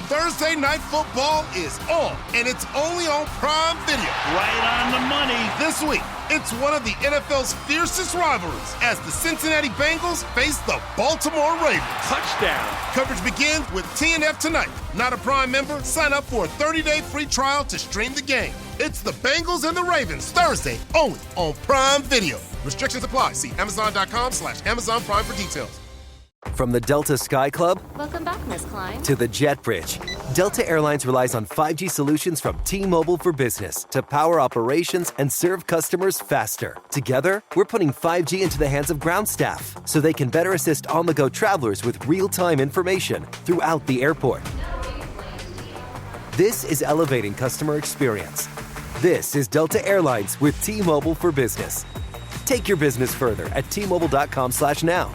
Thursday Night Football is on, and it's only on Prime Video. Right on the money. This week, it's one of the NFL's fiercest rivalries as the Cincinnati Bengals face the Baltimore Ravens. Touchdown. Coverage begins with TNF tonight. Not a Prime member? Sign up for a 30-day free trial to stream the game. It's the Bengals and the Ravens Thursday only on Prime Video. Restrictions apply. See Amazon.com/Amazon Prime for details. From the Delta Sky Club, Welcome back, Miss Klein. to the Jet Bridge, Delta Airlines relies on 5G solutions from T-Mobile for Business to power operations and serve customers faster. Together, we're putting 5G into the hands of ground staff so they can better assist on-the-go travelers with real-time information throughout the airport. This is elevating customer experience. This is Delta Airlines with T-Mobile for Business. Take your business further at T-Mobile.com/now.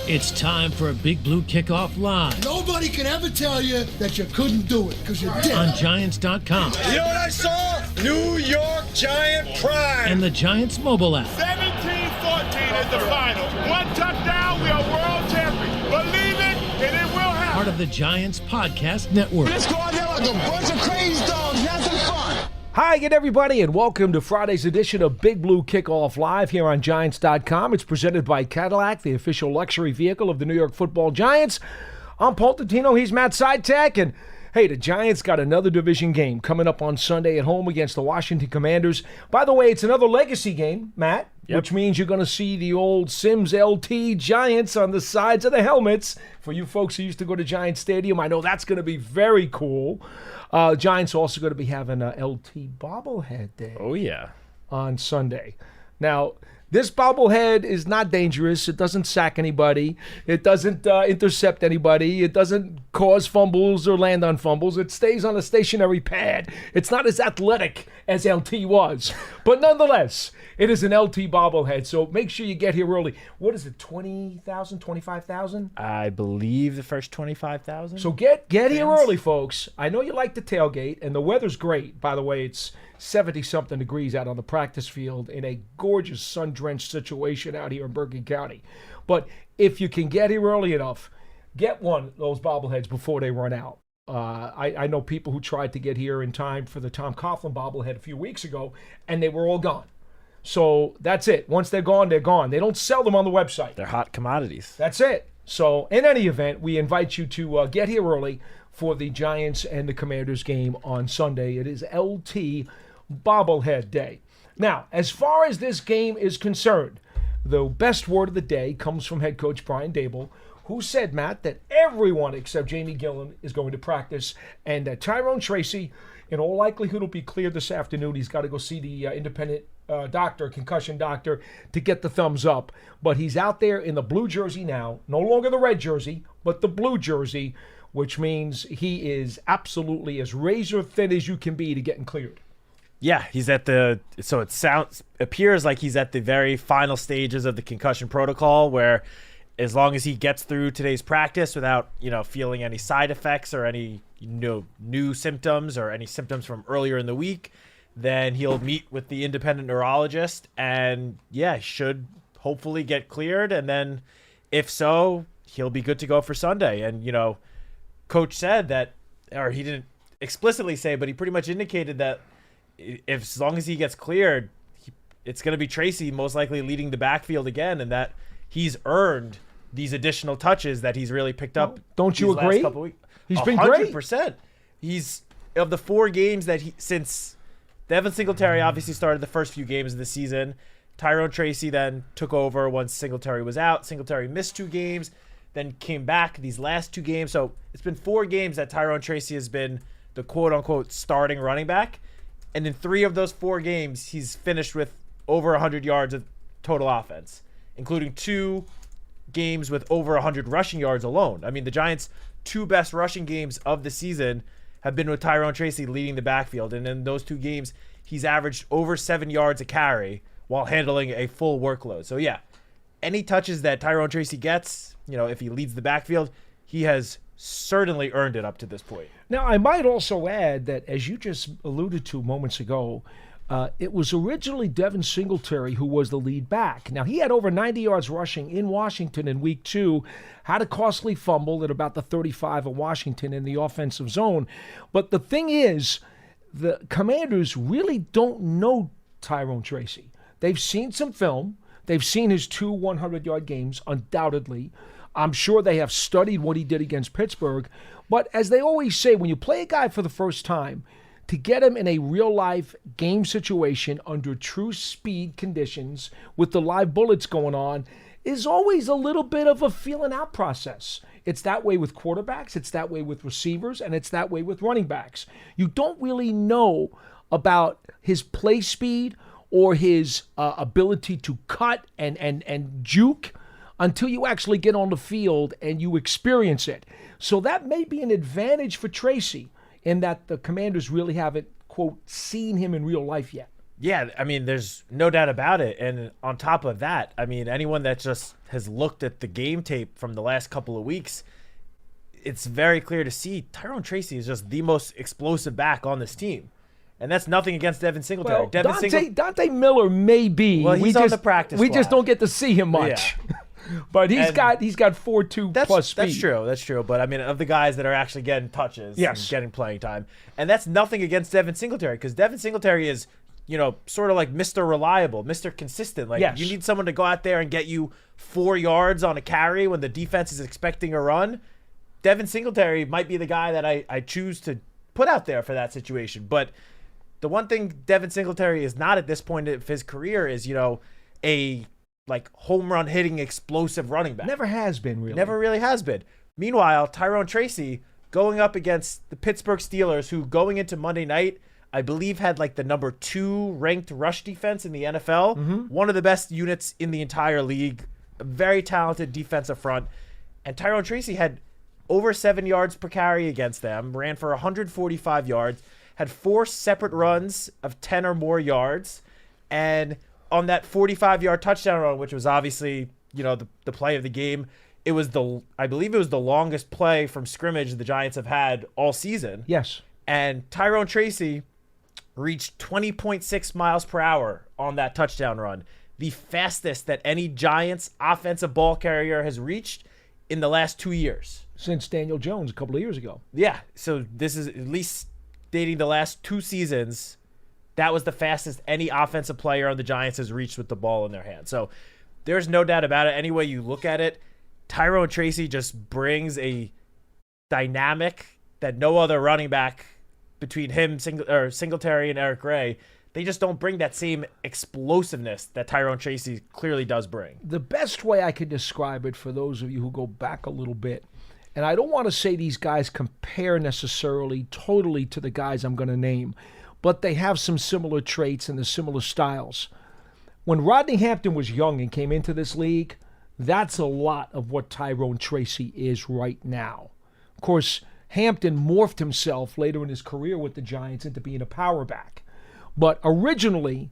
It's time for a Big Blue Kickoff Live. Nobody can ever tell you that you couldn't do it, because you did. On Giants.com. You know what I saw? New York Giant pride. And the Giants mobile app. 17-14 is the final. One touchdown, we are world champions. Believe it, and it will happen. Part of the Giants Podcast Network. Let's go out there like a bunch of crazy dogs. Have some fun. Hi again, everybody, and welcome to Friday's edition of Big Blue Kickoff Live here on Giants.com. It's presented by Cadillac, the official luxury vehicle of the New York Football Giants. I'm Paul Dottino, he's Matt Citak, and hey, the Giants got another division game coming up on Sunday at home against the Washington Commanders. By the way, it's another legacy game, Matt, which means you're going to see the old Sims LT Giants on the sides of the helmets. For you folks who used to go to Giants Stadium, I know that's going to be very cool. Giants also going to be having a LT bobblehead day. Oh, yeah. On Sunday. Now, this bobblehead is not dangerous. It doesn't sack anybody. It doesn't intercept anybody. It doesn't cause fumbles or land on fumbles. It stays on a stationary pad. It's not as athletic as LT was. But nonetheless, it is an LT bobblehead. So make sure you get here early. What is it, 20,000, 25,000? I believe the first 25,000. So get here early, folks. I know you like the tailgate, and the weather's great. By the way, it's 70-something degrees out on the practice field in a gorgeous sun-drenched situation out here in Bergen County. But if you can get here early enough, get one of those bobbleheads before they run out. I know people who tried to get here in time for the Tom Coughlin bobblehead a few weeks ago, and they were all gone. So that's it. Once they're gone, they're gone. They don't sell them on the website. They're hot commodities. That's it. So in any event, we invite you to get here early for the Giants and the Commanders game on Sunday. It is LT bobblehead day. Now, as far as this game is concerned, the best word of the day comes from head coach Brian Daboll, who said, Matt, that everyone except Jamie Gillan is going to practice, and that Tyrone Tracy, in all likelihood, will be cleared this afternoon. He's got to go see the independent concussion doctor, to get the thumbs up. But he's out there in the blue jersey now, no longer the red jersey, but the blue jersey, which means he is absolutely as razor thin as you can be to getting cleared. Yeah, he's at appears like he's at the very final stages of the concussion protocol, where as long as he gets through today's practice without, feeling any side effects or any, new symptoms or any symptoms from earlier in the week, then he'll meet with the independent neurologist and, should hopefully get cleared. And then if so, he'll be good to go for Sunday. And, Coach said that, or he didn't explicitly say, but he pretty much indicated that as long as he gets cleared, it's going to be Tracy most likely leading the backfield again, and that he's earned these additional touches that he's really picked up. Don't you agree? Last couple weeks. He's been great. 100%. He's of the 4 games that since Devin Singletary obviously started the first few games of the season. Tyrone Tracy then took over once Singletary was out. Singletary missed 2 games, then came back these last 2 games. So it's been 4 games that Tyrone Tracy has been the quote-unquote starting running back. And in 3 of those 4 games, he's finished with over 100 yards of total offense, including 2 games with over 100 rushing yards alone. I mean, the Giants' 2 best rushing games of the season have been with Tyrone Tracy leading the backfield. And in those 2 games, he's averaged over 7 yards a carry while handling a full workload. So, any touches that Tyrone Tracy gets, if he leads the backfield, he has certainly earned it up to this point. Now, I might also add that, as you just alluded to moments ago, It was originally Devin Singletary who was the lead back. Now, he had over 90 yards rushing in Washington in week 2, had a costly fumble at about the 35 of Washington in the offensive zone. But the thing is, the Commanders really don't know Tyrone Tracy. They've seen some film. They've seen his 2 100-yard games, undoubtedly. I'm sure they have studied what he did against Pittsburgh. But as they always say, when you play a guy for the first time, to get him in a real-life game situation under true speed conditions with the live bullets going on is always a little bit of a feeling-out process. It's that way with quarterbacks, it's that way with receivers, and it's that way with running backs. You don't really know about his play speed or his ability to cut and juke until you actually get on the field and you experience it. So that may be an advantage for Tracy, in that the Commanders really haven't, quote, seen him in real life yet. Yeah, I mean, there's no doubt about it. And on top of that, I mean, anyone that just has looked at the game tape from the last couple of weeks, it's very clear to see Tyrone Tracy is just the most explosive back on this team. And that's nothing against Devin Singletary. Well, Dante Miller may be. Well, he's on the practice We squad. just don't get to see him much. Yeah. But he's got 4.2 plus speed. That's true. But I mean, of the guys that are actually getting touches, yes, and getting playing time, and that's nothing against Devin Singletary, because Devin Singletary is, sort of like Mr. Reliable, Mr. Consistent. Like, yes, you need someone to go out there and get you 4 yards on a carry when the defense is expecting a run. Devin Singletary might be the guy that I choose to put out there for that situation. But the one thing Devin Singletary is not at this point of his career is, a home run hitting explosive running back. Never has been, really. Never really has been. Meanwhile, Tyrone Tracy going up against the Pittsburgh Steelers, who going into Monday night, I believe had the number 2 ranked rush defense in the NFL. Mm-hmm. One of the best units in the entire league. A very talented defensive front. And Tyrone Tracy had over 7 yards per carry against them, ran for 145 yards, had 4 separate runs of 10 or more yards, and on that 45-yard touchdown run, which was obviously, the play of the game, I believe it was the longest play from scrimmage the Giants have had all season. Yes. And Tyrone Tracy reached 20.6 miles per hour on that touchdown run, the fastest that any Giants offensive ball carrier has reached in the last 2 years. Since Daniel Jones a couple of years ago. Yeah, so this is at least dating the last 2 seasons. That was the fastest any offensive player on the Giants has reached with the ball in their hand. So there's no doubt about it. Any way you look at it, Tyrone Tracy just brings a dynamic that no other running back between him, Singletary, and Eric Gray, they just don't bring that same explosiveness that Tyrone Tracy clearly does bring. The best way I could describe it for those of you who go back a little bit, and I don't want to say these guys compare necessarily totally to the guys I'm going to name, but they have some similar traits and the similar styles. When Rodney Hampton was young and came into this league, that's a lot of what Tyrone Tracy is right now. Of course, Hampton morphed himself later in his career with the Giants into being a power back. But originally,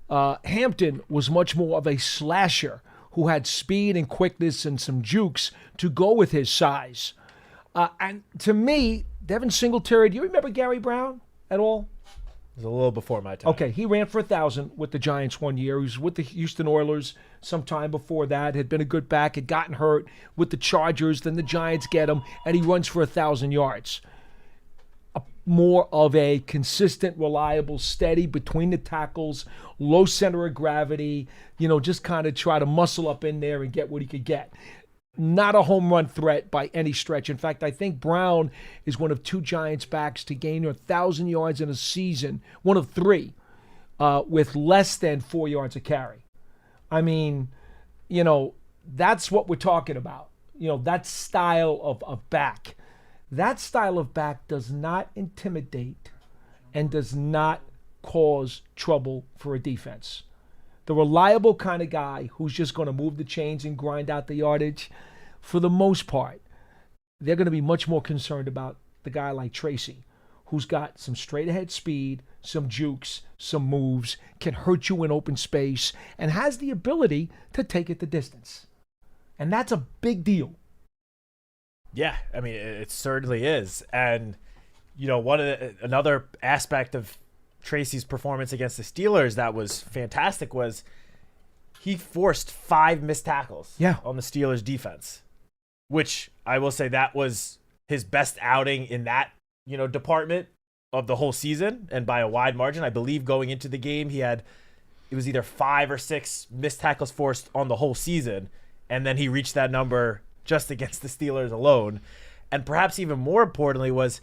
Hampton was much more of a slasher who had speed and quickness and some jukes to go with his size. And to me, Devin Singletary, do you remember Gary Brown at all? It was a little before my time. Okay, he ran for 1,000 with the Giants one year. He was with the Houston Oilers sometime before that, had been a good back, had gotten hurt with the Chargers, then the Giants get him, and he runs for 1,000 yards. More of a consistent, reliable, steady between the tackles, low center of gravity, just kind of try to muscle up in there and get what he could get. Not a home run threat by any stretch. In fact, I think Brown is one of 2 Giants backs to gain 1,000 yards in a season, one of 3, with less than 4 yards a carry. I mean, that's what we're talking about. That style of back. That style of back does not intimidate and does not cause trouble for a defense. The reliable kind of guy who's just going to move the chains and grind out the yardage, for the most part, they're going to be much more concerned about the guy like Tracy, who's got some straight-ahead speed, some jukes, some moves, can hurt you in open space, and has the ability to take it the distance. And that's a big deal. Yeah, I mean, it certainly is. And, another aspect of Tracy's performance against the Steelers that was fantastic was he forced 5 missed tackles on the Steelers defense, which I will say that was his best outing in that, department of the whole season, and by a wide margin. I believe going into the game, it was either 5 or 6 missed tackles forced on the whole season, and then he reached that number just against the Steelers alone. And perhaps even more importantly was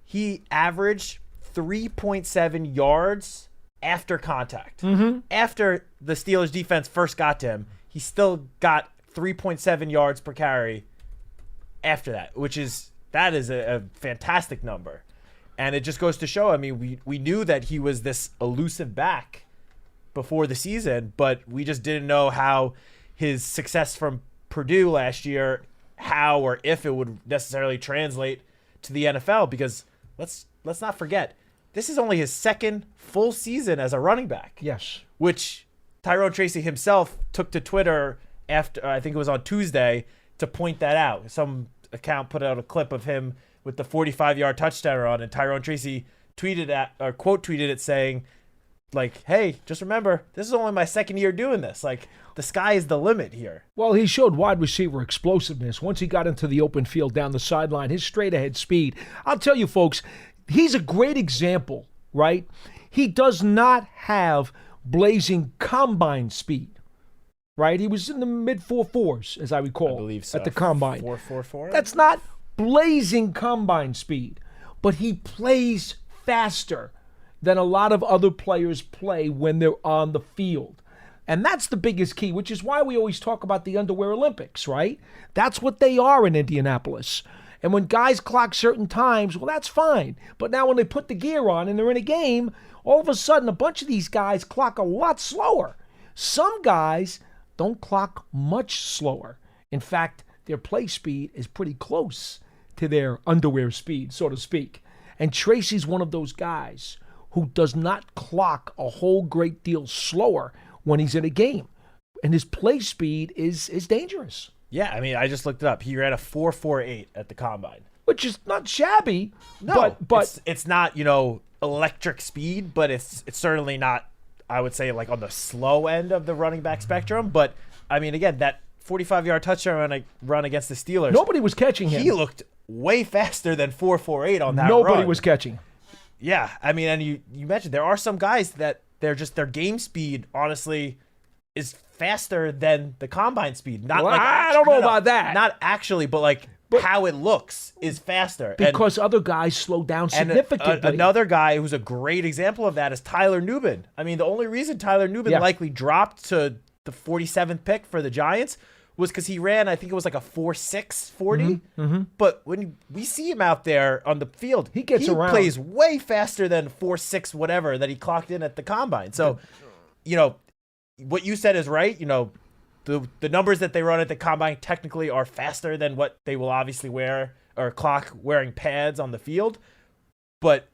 he averaged 3.7 yards after contact. After the Steelers defense first got to him, he still got 3.7 yards per carry after that, that is a fantastic number. And it just goes to show, I mean, we knew that he was this elusive back before the season, but we just didn't know how his success from Purdue last year, how or if it would necessarily translate to the NFL, because let's not forget, this is only his second full season as a running back. Yes. Which Tyrone Tracy himself took to Twitter after, I think it was on Tuesday, to point that out. Some account put out a clip of him with the 45-yard touchdown run, and Tyrone Tracy quote tweeted it saying, like, hey, just remember, this is only my second year doing this. Like, the sky is the limit here. Well, he showed wide receiver explosiveness. Once he got into the open field down the sideline, his straight-ahead speed. I'll tell you, folks, he's a great example, right? He does not have blazing combine speed, right? He was in the mid-4.4s, as I recall, I believe so. at the combine. 4.44? That's not blazing combine speed, but he plays faster than a lot of other players play when they're on the field. And that's the biggest key, which is why we always talk about the Underwear Olympics, right? That's what they are in Indianapolis. And when guys clock certain times, well, that's fine. But now when they put the gear on and they're in a game, all of a sudden a bunch of these guys clock a lot slower. Some guys don't clock much slower. In fact, their play speed is pretty close to their underwear speed, so to speak. And Tracy's one of those guys who does not clock a whole great deal slower when he's in a game. And his play speed is dangerous. Yeah, I mean, I just looked it up. He ran a 4.48 at the combine. Which is not shabby. No, but it's not, electric speed, but it's certainly not, I would say, like on the slow end of the running back spectrum. But, I mean, again, that 45-yard touchdown run against the Steelers. Nobody was catching him. He looked way faster than 4.48 on that run. Nobody was catching. Yeah, I mean, and you mentioned there are some guys that their game speed, honestly, is faster than the combine speed. Not well, like I don't know about that. Not actually, but how it looks is faster. Because other guys slow down significantly. And another guy who's a great example of that is Tyler Nubin. I mean, the only reason Tyler Nubin likely dropped to the 47th pick for the Giants was because he ran, I think it was like a 4.6 40. But when we see him out there on the field, he around. Plays way faster than 4.6 whatever that he clocked in at the combine. So, what you said is right. The numbers that they run at the combine technically are faster than what they will obviously wear or clock wearing pads on the field. But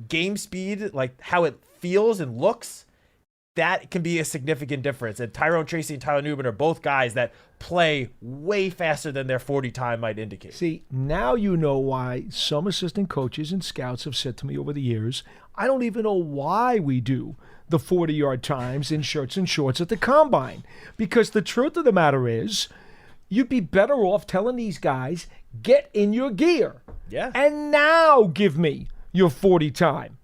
game speed, like how it feels and looks, that can be a significant difference. And Tyrone Tracy and Tyler Nubin are both guys that play way faster than their 40 time might indicate. See, now you know why some assistant coaches and scouts have said to me over the years, I don't even know why we do the 40-yard times in shirts and shorts at the combine. Because the truth of the matter is, you'd be better off telling these guys, get in your gear. Yeah. And now give me your 40 time.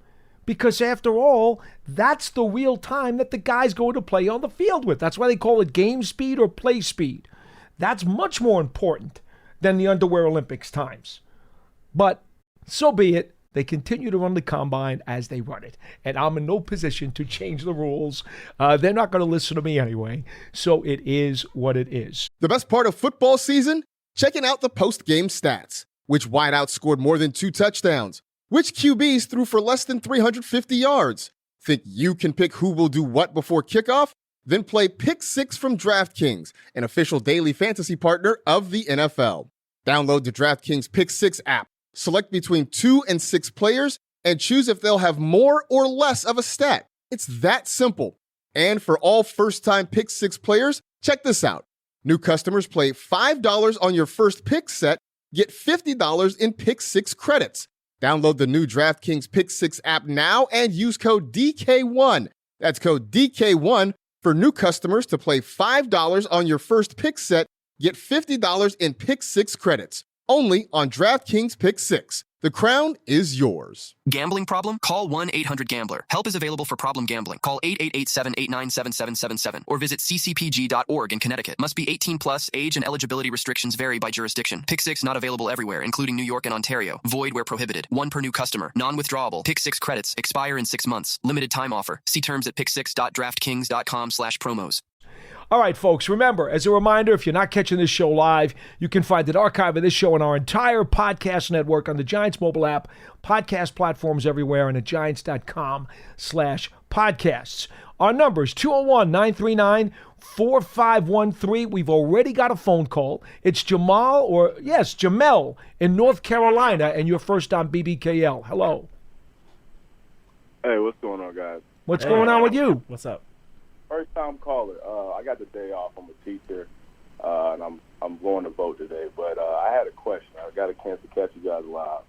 Because after all, that's the real time that the guy's going to play on the field with. That's why they call it game speed or play speed. That's much more important than the Underwear Olympics times. But so be it. They continue to run the combine as they run it. And I'm in no position to change the rules. They're not going to listen to me anyway. So it is what it is. The best part of football season? Checking out the post-game stats. Which wideouts scored more than 2 touchdowns? Which QBs threw for less than 350 yards? Think you can pick who will do what before kickoff? Then play Pick 6 from DraftKings, an official daily fantasy partner of the NFL. Download the DraftKings Pick 6 app, select between 2 and 6 players, and choose if they'll have more or less of a stat. It's that simple. And for all first-time Pick 6 players, check this out. New customers play $5 on your first pick set, get $50 in Pick 6 credits. Download the new DraftKings Pick 6 app now and use code DK1. That's code DK1 for new customers to play $5 on your first pick set. Get $50 in Pick 6 credits. Only on DraftKings Pick 6. The crown is yours. Gambling problem? Call 1-800-GAMBLER. Help is available for problem gambling. Call 888-789-7777 or visit ccpg.org in Connecticut. Must be 18 plus. Age and eligibility restrictions vary by jurisdiction. Pick 6 not available everywhere, including New York and Ontario. Void where prohibited. One per new customer. Non-withdrawable. Pick 6 credits expire in 6 months. Limited time offer. See terms at pick6.draftkings.com/promos. All right, folks, remember, as a reminder, if you're not catching this show live, you can find an archive of this show and our entire podcast network on the Giants mobile app, podcast platforms everywhere, and at giants.com/podcasts. Our number is 201-939-4513. We've already got a phone call. It's Jamel in North Carolina, and you're first on BBKL. Hello. Hey, what's going on, guys? What's going on with you? What's up? First time caller. I got the day off. I'm a teacher, and I'm going to vote today. But I had a question. I got a chance to catch you guys live.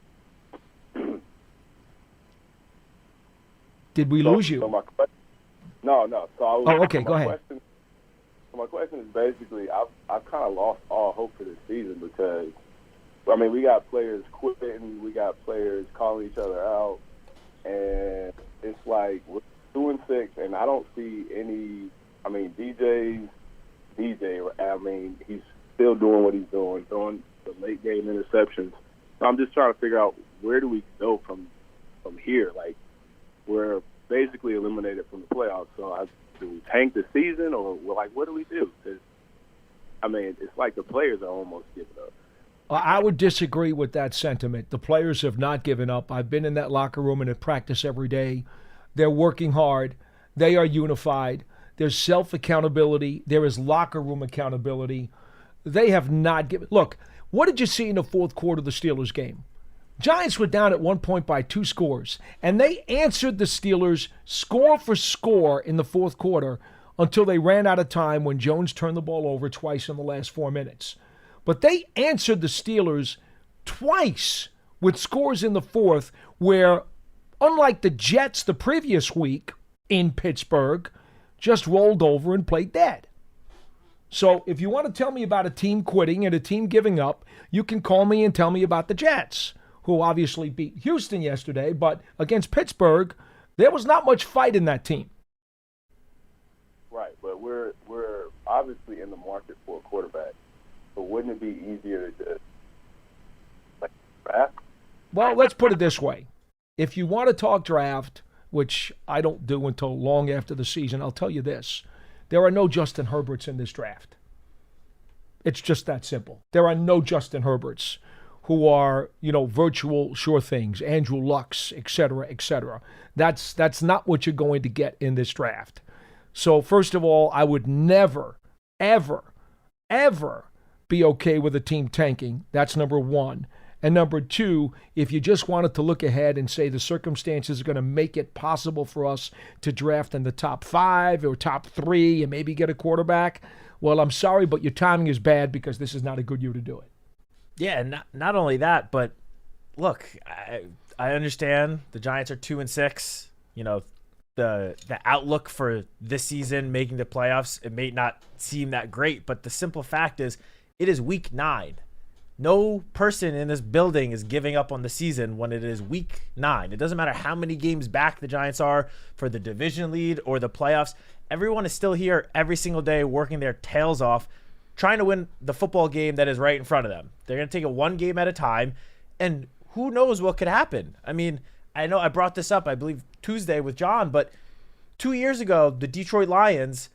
Did we lose you? So my question, no. So okay. Go ahead. My question is basically, I've kind of lost all hope for this season because, I mean, we got players quitting, we got players calling each other out, and it's like we're 2-6, and I don't see any. I mean, DJ. I mean, he's still doing what he's doing, throwing the late game interceptions. So I'm just trying to figure out where do we go from here. Like, we're basically eliminated from the playoffs. So do we tank the season, or like what do we do? Because I mean, it's like the players are almost giving up. I would disagree with that sentiment. The players have not given up. I've been in that locker room and at practice every day. They're working hard. They are unified. There's self-accountability. There is locker room accountability. They have not given. Look, what did you see in the fourth quarter of the Steelers game? Giants were down at one point by 2 scores, and they answered the Steelers score for score in the fourth quarter until they ran out of time when Jones turned the ball over twice in the last 4 minutes. But they answered the Steelers twice with scores in the fourth where, unlike the Jets the previous week in Pittsburgh, just rolled over and played dead. So if you want to tell me about a team quitting and a team giving up, you can call me and tell me about the Jets, who obviously beat Houston yesterday, but against Pittsburgh, there was not much fight in that team. Right, but we're obviously in the market for a quarterback. But wouldn't it be easier to just draft? Well, let's put it this way. If you want to talk draft, which I don't do until long after the season, I'll tell you this. There are no Justin Herberts in this draft. It's just that simple. There are no Justin Herberts who are, virtual sure things, Andrew Lucks, et cetera, et cetera. That's not what you're going to get in this draft. So first of all, I would never, ever, ever be okay with a team tanking. That's number one. And number two, if you just wanted to look ahead and say the circumstances are going to make it possible for us to draft in the top 5 or top 3 and maybe get a quarterback, well, I'm sorry, but your timing is bad because this is not a good year to do it. Yeah, and not only that, but look, I understand the Giants are 2-6. The outlook for this season, making the playoffs, it may not seem that great, but the simple fact is it is week 9. No person in this building is giving up on the season when it is week 9. It doesn't matter how many games back the Giants are for the division lead or the playoffs. Everyone is still here every single day working their tails off, trying to win the football game that is right in front of them. They're going to take it one game at a time, and who knows what could happen. I mean, I know I brought this up, I believe, Tuesday with John, but 2 years ago, the Detroit Lions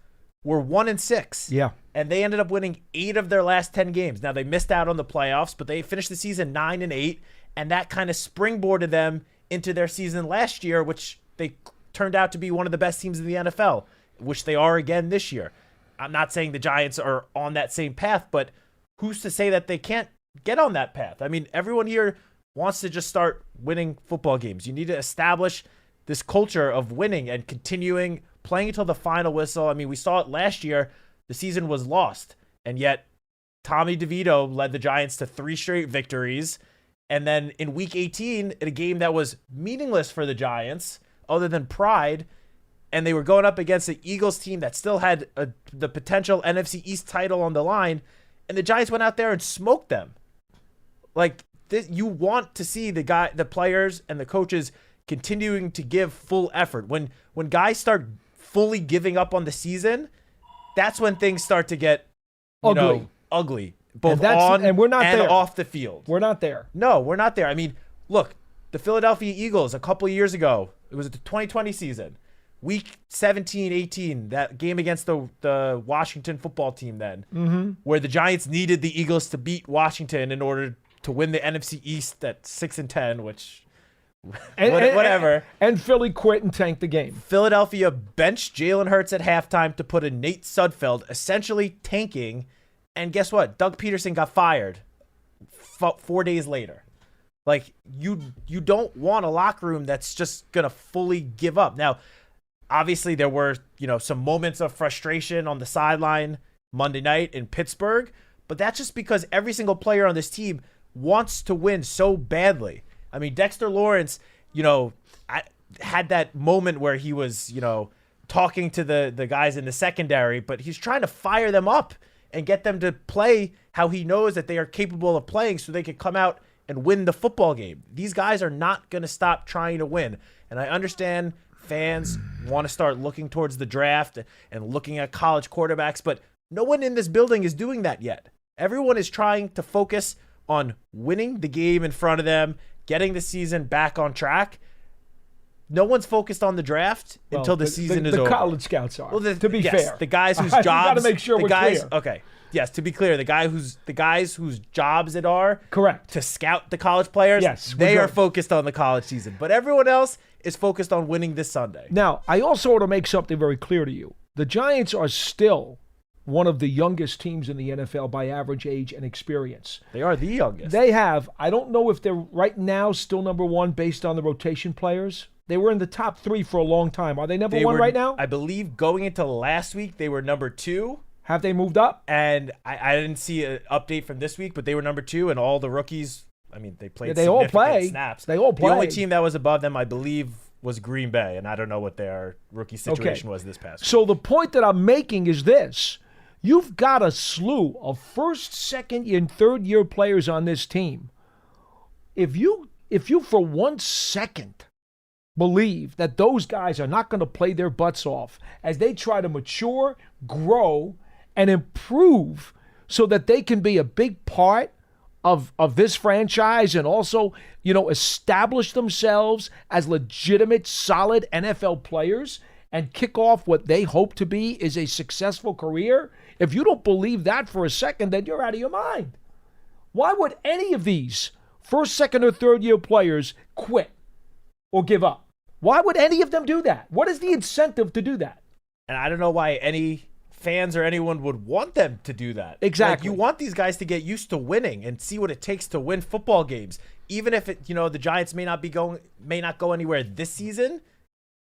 were 1-6. Yeah. And they ended up winning 8 of their last 10 games. Now, they missed out on the playoffs, but they finished the season 9-8, and that kind of springboarded them into their season last year, which they turned out to be one of the best teams in the NFL, which they are again this year. I'm not saying the Giants are on that same path, but who's to say that they can't get on that path? I mean, everyone here wants to just start winning football games. You need to establish this culture of winning and continuing playing until the final whistle. I mean, we saw it last year. The season was lost, and yet Tommy DeVito led the Giants to 3 straight victories, And then in week 18, in a game that was meaningless for the Giants, other than pride, and they were going up against the Eagles team that still had the potential NFC East title on the line, and the Giants went out there and smoked them. Like, this, you want to see the players and the coaches continuing to give full effort. When guys start fully giving up on the season, that's when things start to get ugly. Both on and we're not and there. Off the field. We're not there. No, we're not there. I mean, look, the Philadelphia Eagles a couple of years ago, it was the 2020 season, week 17, 18, that game against the Washington football team then, where the Giants needed the Eagles to beat Washington in order to win the NFC East at 6-10, which whatever. And Philly quit and tanked the game. Philadelphia benched Jalen Hurts at halftime to put in Nate Sudfeld, essentially tanking. And guess what? Doug Peterson got fired 4 days later. Like, you don't want a locker room that's just going to fully give up. Now, obviously there were, some moments of frustration on the sideline Monday night in Pittsburgh, but that's just because every single player on this team wants to win so badly. I mean, Dexter Lawrence, had that moment where he was, talking to the guys in the secondary, but he's trying to fire them up and get them to play how he knows that they are capable of playing so they can come out and win the football game. These guys are not going to stop trying to win. And I understand fans want to start looking towards the draft and looking at college quarterbacks, but no one in this building is doing that yet. Everyone is trying to focus on winning the game in front of them, getting the season back on track. No one's focused on the draft until the season is over. The college scouts are. Well, to be fair, the guys whose jobs. Got to make sure we're clear. Okay. Yes, to be clear, the guys whose jobs it are correct to scout the college players. Yes, they are focused on the college season, but everyone else is focused on winning this Sunday. Now, I also want to make something very clear to you: the Giants are still one of the youngest teams in the NFL by average age and experience. They are the youngest. They have. I don't know if they're right now still number one based on the rotation players. They were in the top 3 for a long time. Are they number one right now? I believe going into last week, they were number 2. Have they moved up? And I didn't see an update from this week, but they were number 2, and all the rookies, I mean, they played they all play. Snaps. They all play. The only team that was above them, I believe, was Green Bay, and I don't know what their rookie situation was this past week. So the point that I'm making is this. You've got a slew of first, second, and third year players on this team. If you for 1 second believe that those guys are not going to play their butts off as they try to mature, grow, and improve so that they can be a big part of this franchise and also, establish themselves as legitimate, solid NFL players and kick off what they hope to be is a successful career, if you don't believe that for a second, then you're out of your mind. Why would any of these first, second, or third year players quit or give up? Why would any of them do that? What is the incentive to do that? And I don't know why any fans or anyone would want them to do that. Exactly. Like, you want these guys to get used to winning and see what it takes to win football games. Even if the Giants may not go anywhere this season,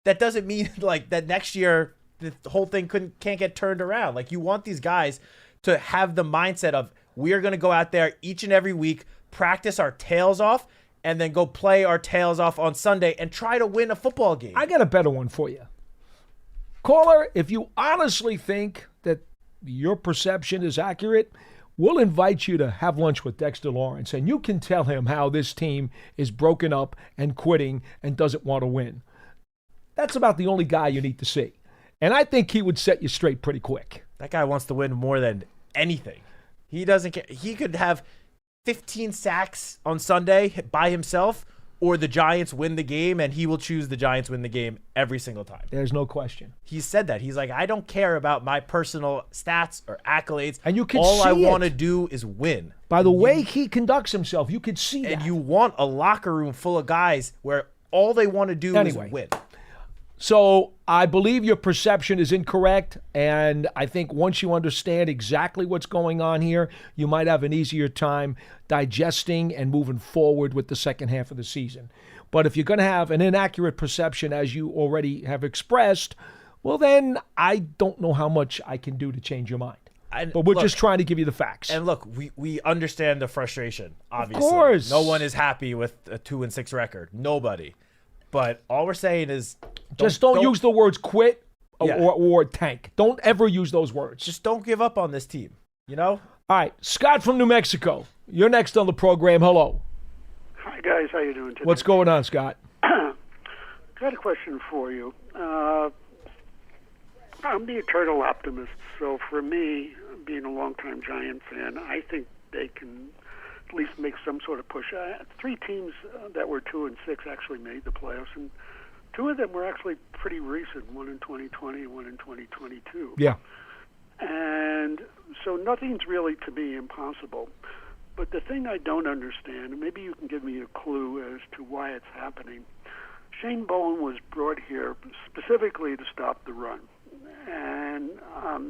that doesn't mean like that next year the whole thing can't get turned around. Like, you want these guys to have the mindset of, we are going to go out there each and every week, practice our tails off, and then go play our tails off on Sunday and try to win a football game. I got a better one for you. Caller, if you honestly think that your perception is accurate, we'll invite you to have lunch with Dexter Lawrence, and you can tell him how this team is broken up and quitting and doesn't want to win. That's about the only guy you need to see. And I think he would set you straight pretty quick. That guy wants to win more than anything. He doesn't care. He could have 15 sacks on Sunday by himself, or the Giants win the game, and he will choose the Giants win the game every single time. There's no question. He said that. He's like, I don't care about my personal stats or accolades. And you can all see I want to do is win. By the way he conducts himself, you could see that. And you want a locker room full of guys where all they want to do is win. So I believe your perception is incorrect, and I think once you understand exactly what's going on here, you might have an easier time digesting and moving forward with the second half of the season. But if you're going to have an inaccurate perception, as you already have expressed, well, then I don't know how much I can do to change your mind. But we're just trying to give you the facts. And look, we understand the frustration, obviously. Of course. No one is happy with a 2-6 record. Nobody. But all we're saying is don't use the words quit or tank. Don't ever use those words. Just don't give up on this team, you know? All right, Scott from New Mexico. You're next on the program. Hello. Hi, guys. How you doing today? What's going on, Scott? Got a question for you. I'm the eternal optimist, so for me, being a longtime Giant fan, I think they can at least make some sort of push. 3 teams that were 2-6 actually made the playoffs, and 2 of them were actually pretty recent, one in 2020, one in 2022. Yeah. And so nothing's really, to me, impossible. But the thing I don't understand, and maybe you can give me a clue as to why it's happening, Shane Bowen was brought here specifically to stop the run. And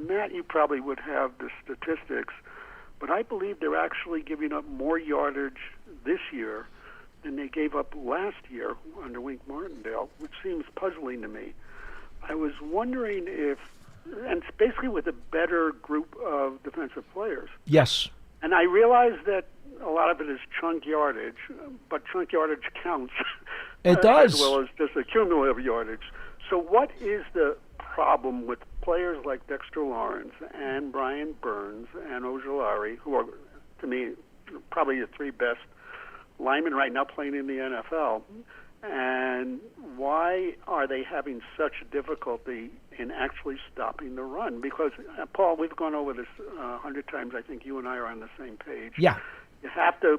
Matt, you probably would have the statistics, but I believe they're actually giving up more yardage this year than they gave up last year under Wink Martindale, which seems puzzling to me. I was wondering if, and it's basically with a better group of defensive players. Yes. And I realize that a lot of it is chunk yardage, but chunk yardage counts. It does. As well as just the cumulative yardage. So what is the problem with players like Dexter Lawrence and Brian Burns and Ojulari, who are, to me, probably the 3 best linemen right now playing in the NFL, and why are they having such difficulty in actually stopping the run? Because, Paul, we've gone over this 100 times. I think you and I are on the same page. Yeah. You have to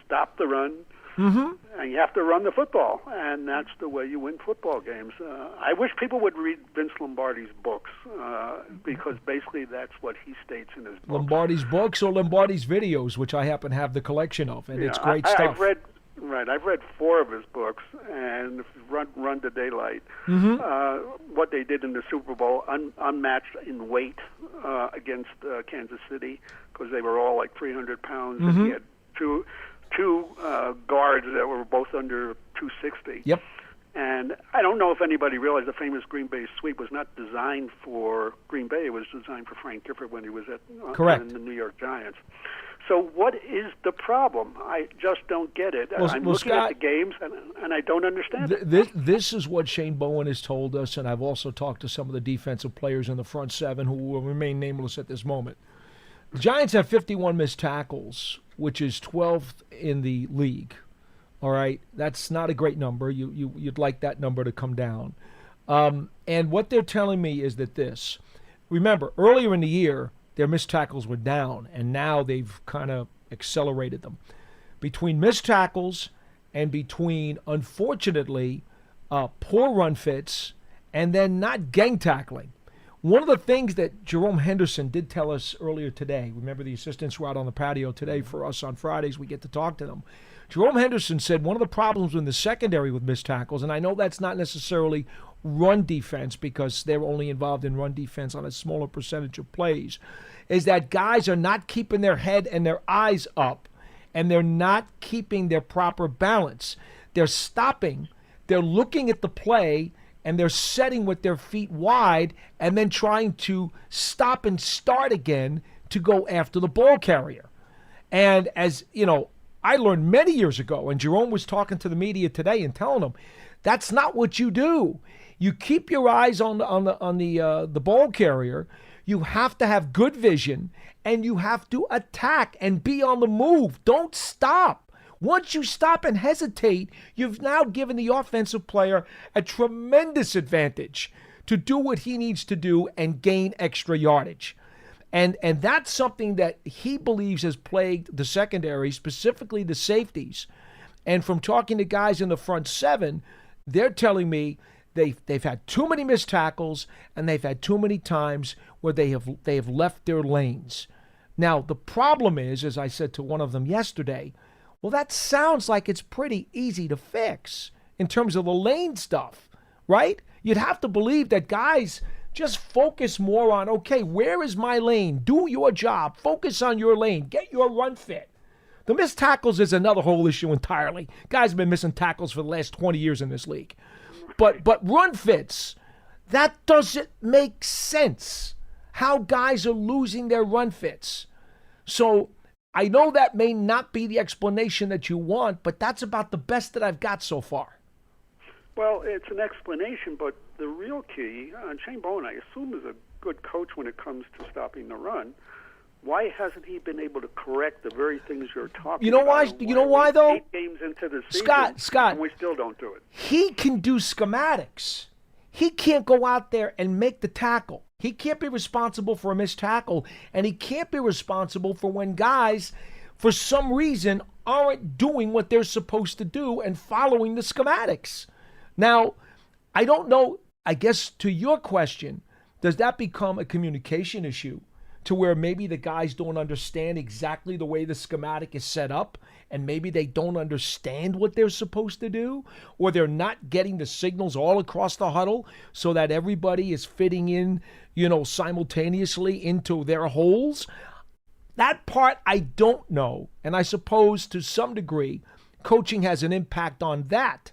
stop the run, and you have to run the football, and that's the way you win football games. I wish people would read Vince Lombardi's books, because basically that's what he states in his book. Lombardi's books or Lombardi's videos, which I happen to have the collection of, and it's great stuff. I've read 4 of his books, and Run to Daylight. What they did in the Super Bowl, unmatched in weight against Kansas City, because they were all like 300 pounds, and he had two guards that were both under 260. Yep. And I don't know if anybody realized the famous Green Bay sweep was not designed for Green Bay. It was designed for Frank Gifford when he was at the New York Giants. So what is the problem? I just don't get it. I'm looking Scott, at the games, and I don't understand it. This is what Shane Bowen has told us, and I've also talked to some of the defensive players in the front 7 who will remain nameless at this moment. The Giants have 51 missed tackles, which is 12th in the league. All right, that's not a great number. You'd like that number to come down. And what they're telling me is that this. Remember, earlier in the year, their missed tackles were down, and now they've kind of accelerated them. Between missed tackles and between, unfortunately, poor run fits and then not gang tackling. One of the things that Jerome Henderson did tell us earlier today, remember the assistants were out on the patio today for us on Fridays, we get to talk to them. Jerome Henderson said one of the problems in the secondary with missed tackles, and I know that's not necessarily run defense because they're only involved in run defense on a smaller percentage of plays, is that guys are not keeping their head and their eyes up, and they're not keeping their proper balance. They're stopping, they're looking at the play, and they're setting with their feet wide and then trying to stop and start again to go after the ball carrier. And as, you know, I learned many years ago, and Jerome was talking to the media today and telling them, that's not what you do. You keep your eyes on the ball carrier. You have to have good vision, and you have to attack and be on the move. Don't stop. Once you stop and hesitate, you've now given the offensive player a tremendous advantage to do what he needs to do and gain extra yardage. And that's something that he believes has plagued the secondary, specifically the safeties. And from talking to guys in the front 7, they're telling me they've had too many missed tackles and they've had too many times where they have left their lanes. Now, the problem is, as I said to one of them yesterday, well, that sounds like it's pretty easy to fix in terms of the lane stuff, right? You'd have to believe that guys just focus more on, okay, where is my lane? Do your job. Focus on your lane. Get your run fit. The missed tackles is another whole issue entirely. Guys have been missing tackles for the last 20 years in this league. But run fits, that doesn't make sense. how guys are losing their run fits. So I know that may not be the explanation that you want, but that's about the best that I've got so far. Well, it's an explanation, but the real key, Shane Bowen, I assume, is a good coach when it comes to stopping the run. Why hasn't he been able to correct the very things you're talking about? You know why though? 8 games into the season, Scott, and we still don't do it. He can do schematics. He can't go out there and make the tackle. He can't be responsible for a missed tackle, and he can't be responsible for when guys, for some reason, aren't doing what they're supposed to do and following the schematics. Now, I don't know, I guess to your question, does that become a communication issue to where maybe the guys don't understand exactly the way the schematic is set up and maybe they don't understand what they're supposed to do, or they're not getting the signals all across the huddle so that everybody is fitting in, simultaneously into their holes? That part I don't know, and I suppose to some degree coaching has an impact on that.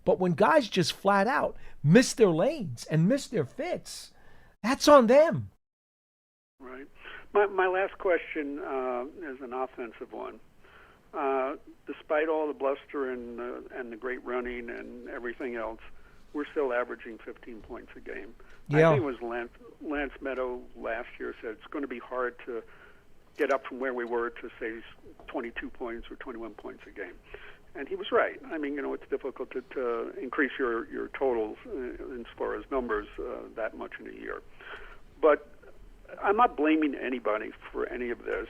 But when guys just flat out miss their lanes and miss their fits, that's on them. Right. My last question is an offensive one. Despite all the bluster and the great running and everything else, we're still averaging 15 points a game. Yeah. I think it was Lance Meadow last year said it's going to be hard to get up from where we were to, say, 22 points or 21 points a game. And he was right. I mean, it's difficult to increase your totals as far as numbers that much in a year. But I'm not blaming anybody for any of this.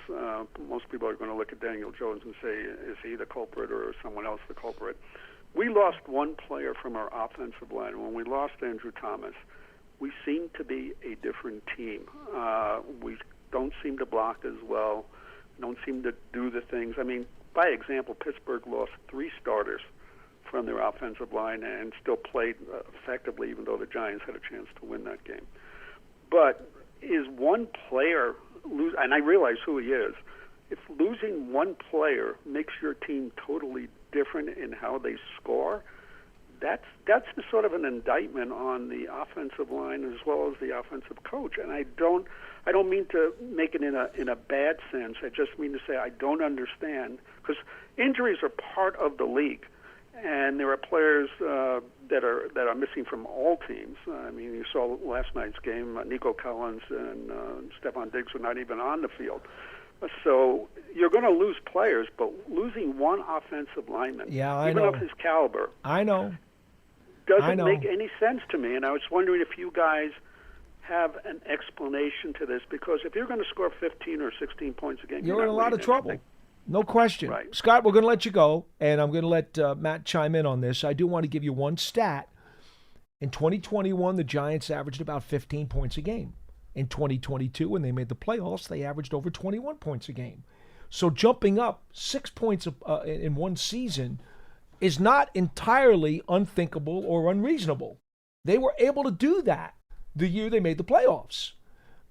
Most people are going to look at Daniel Jones and say, is he the culprit or someone else the culprit? We lost one player from our offensive line. When we lost Andrew Thomas, we seem to be a different team. We don't seem to block as well, don't seem to do the things. I mean, by example, Pittsburgh lost 3 starters from their offensive line and still played effectively, even though the Giants had a chance to win that game. But is one player lose? And I realize who he is. If losing one player makes your team totally different in how they score, that's sort of an indictment on the offensive line as well as the offensive coach. And I don't mean to make it in a bad sense. I just mean to say I don't understand, because injuries are part of the league, and there are players that are missing from all teams. I mean, you saw last night's game, Nico Collins and Stephon Diggs were not even on the field. So you're going to lose players, but losing one offensive lineman, even of his caliber, doesn't make any sense to me. And I was wondering if you guys have an explanation to this, because if you're going to score 15 or 16 points a game, you're in a lot of trouble. No question. Right. Scott, we're going to let you go, and I'm going to let Matt chime in on this. I do want to give you one stat. In 2021, the Giants averaged about 15 points a game. In 2022, when they made the playoffs, they averaged over 21 points a game. So jumping up 6 points in one season is not entirely unthinkable or unreasonable. They were able to do that the year they made the playoffs.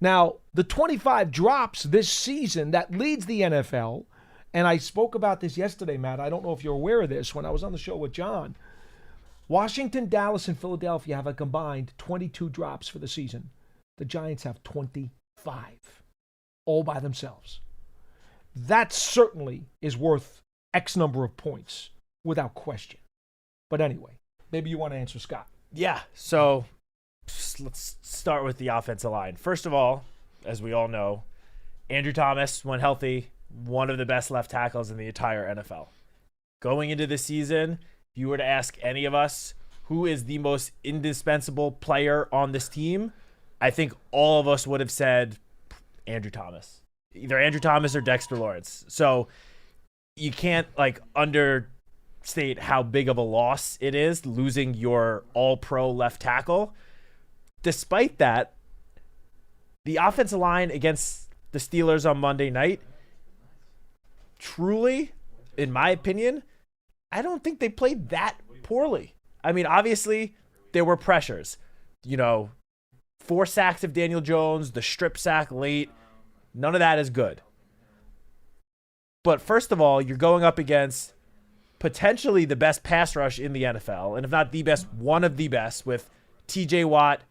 Now, the 25 drops this season that leads the NFL, and I spoke about this yesterday, Matt. I don't know if you're aware of this when I was on the show with John. Washington, Dallas, and Philadelphia have a combined 22 drops for the season. The Giants have 25, all by themselves. That certainly is worth X number of points, without question. But anyway, maybe you want to answer Scott. Yeah, so let's start with the offensive line. First of all, as we all know, Andrew Thomas, when healthy, one of the best left tackles in the entire NFL. Going into the season, if you were to ask any of us who is the most indispensable player on this team, I think all of us would have said Andrew Thomas. Either Andrew Thomas or Dexter Lawrence. So you can't understate how big of a loss it is losing your all-pro left tackle. Despite that, the offensive line against the Steelers on Monday night, truly, in my opinion, I don't think they played that poorly. I mean, obviously, there were pressures. 4 sacks of Daniel Jones, the strip sack late. None of that is good. But first of all, you're going up against potentially the best pass rush in the NFL, and if not the best, one of the best, with TJ Watt,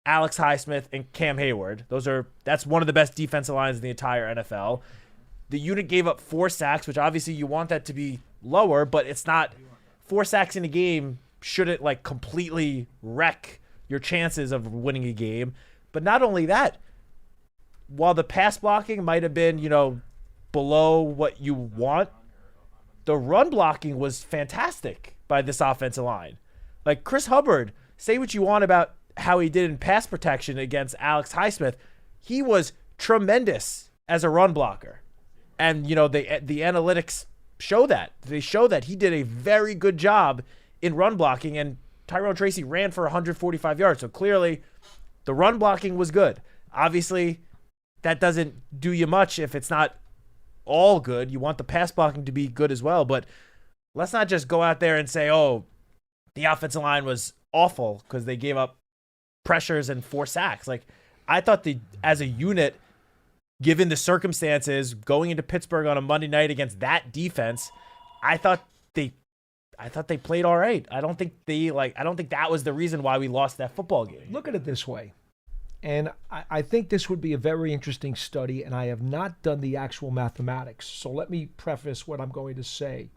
Alex Highsmith, and Cam Hayward. That's one of the best defensive lines in the entire NFL. The unit gave up 4 sacks, which obviously you want that to be lower, but it's not. 4 sacks in a game shouldn't like completely wreck your chances of winning a game. But not only that, while the pass blocking might have been, below what you want, the run blocking was fantastic by this offensive line. Like Chris Hubbard, say what you want about how he did in pass protection against Alex Highsmith. He was tremendous as a run blocker. And, the analytics show that. They show that he did a very good job in run blocking, and Tyrone Tracy ran for 145 yards. So clearly the run blocking was good. Obviously, that doesn't do you much if it's not all good. You want the pass blocking to be good as well. But let's not just go out there and say, oh, the offensive line was awful because they gave up pressures and 4 sacks. Like, I thought as a unit, given the circumstances, going into Pittsburgh on a Monday night against that defense, I thought they played all right. I don't think that was the reason why we lost that football game. Look at it this way. And I think this would be a very interesting study, and I have not done the actual mathematics. So let me preface what I'm going to say.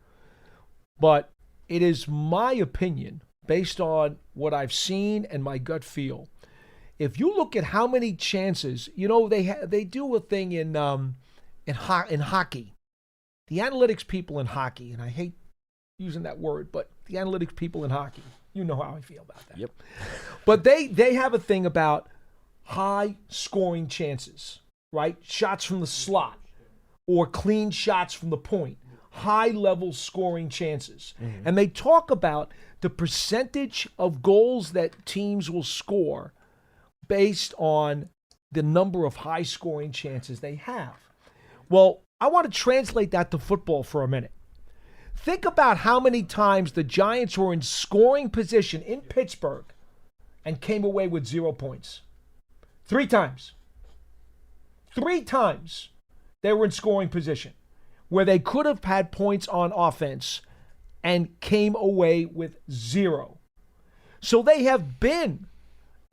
But it is my opinion, based on what I've seen and my gut feel. If you look at how many chances, they do a thing in hockey. The analytics people in hockey, and I hate using that word, but the analytics people in hockey, you know how I feel about that. Yep. But they have a thing about high scoring chances, right? Shots from the slot or clean shots from the point, high level scoring chances. Mm-hmm. And they talk about the percentage of goals that teams will score based on the number of high scoring chances they have. Well, I want to translate that to football for a minute. Think about how many times the Giants were in scoring position in Pittsburgh and came away with 0 points. 3 times. 3 times they were in scoring position where they could have had points on offense and came away with 0. So they have been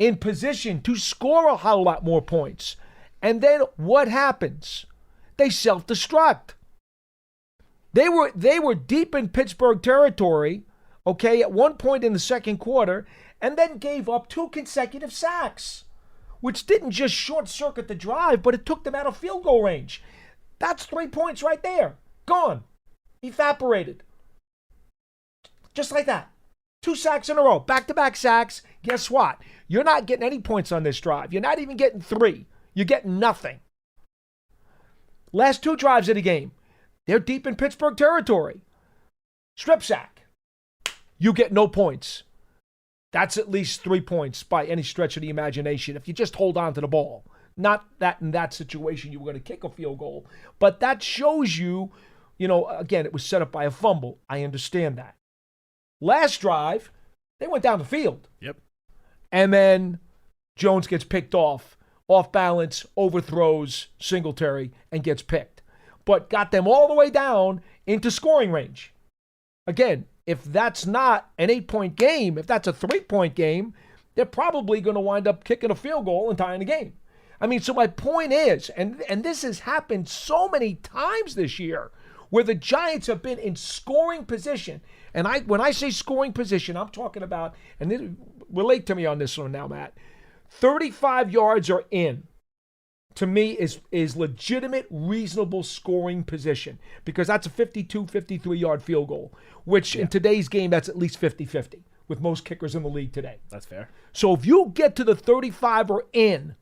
in position to score a whole lot more points. And then what happens? They self-destruct. They were deep in Pittsburgh territory, okay, at one point in the second quarter, and then gave up 2 consecutive sacks, which didn't just short-circuit the drive, but it took them out of field goal range. That's 3 points right there. Gone. Evaporated. Just like that. 2 sacks in a row. Back-to-back sacks. Guess what? You're not getting any points on this drive. You're not even getting 3. You're getting nothing. Last 2 drives of the game. They're deep in Pittsburgh territory. Strip sack. You get no points. That's at least 3 points by any stretch of the imagination if you just hold on to the ball. Not that in that situation you were going to kick a field goal. But that shows you, again, it was set up by a fumble. I understand that. Last drive, they went down the field. Yep. And then Jones gets picked off balance, overthrows Singletary, and gets picked. But got them all the way down into scoring range. Again, if that's not an 8-point game, if that's a 3-point game, they're probably going to wind up kicking a field goal and tying the game. I mean, so my point is, and this has happened so many times this year, where the Giants have been in scoring position. And when I say scoring position, I'm talking about, and relate to me on this one now, Matt, 35 yards or in, to me, is legitimate, reasonable scoring position, because that's a 52, 53-yard field goal, which in today's game, that's at least 50-50 with most kickers in the league today. That's fair. So if you get to the 35 or in,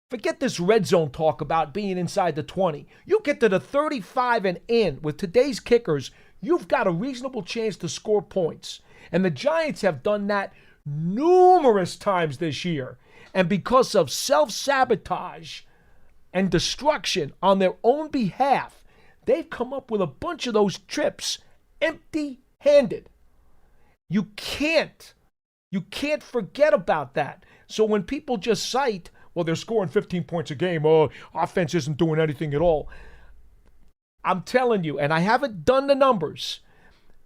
forget this red zone talk about being inside the 20. You get to the 35 and in with today's kickers, you've got a reasonable chance to score points. And the Giants have done that numerous times this year. And because of self-sabotage and destruction on their own behalf, they've come up with a bunch of those trips empty-handed. You can't forget about that. So when people just cite, well, they're scoring 15 points a game, offense isn't doing anything at all. I'm telling you, and I haven't done the numbers.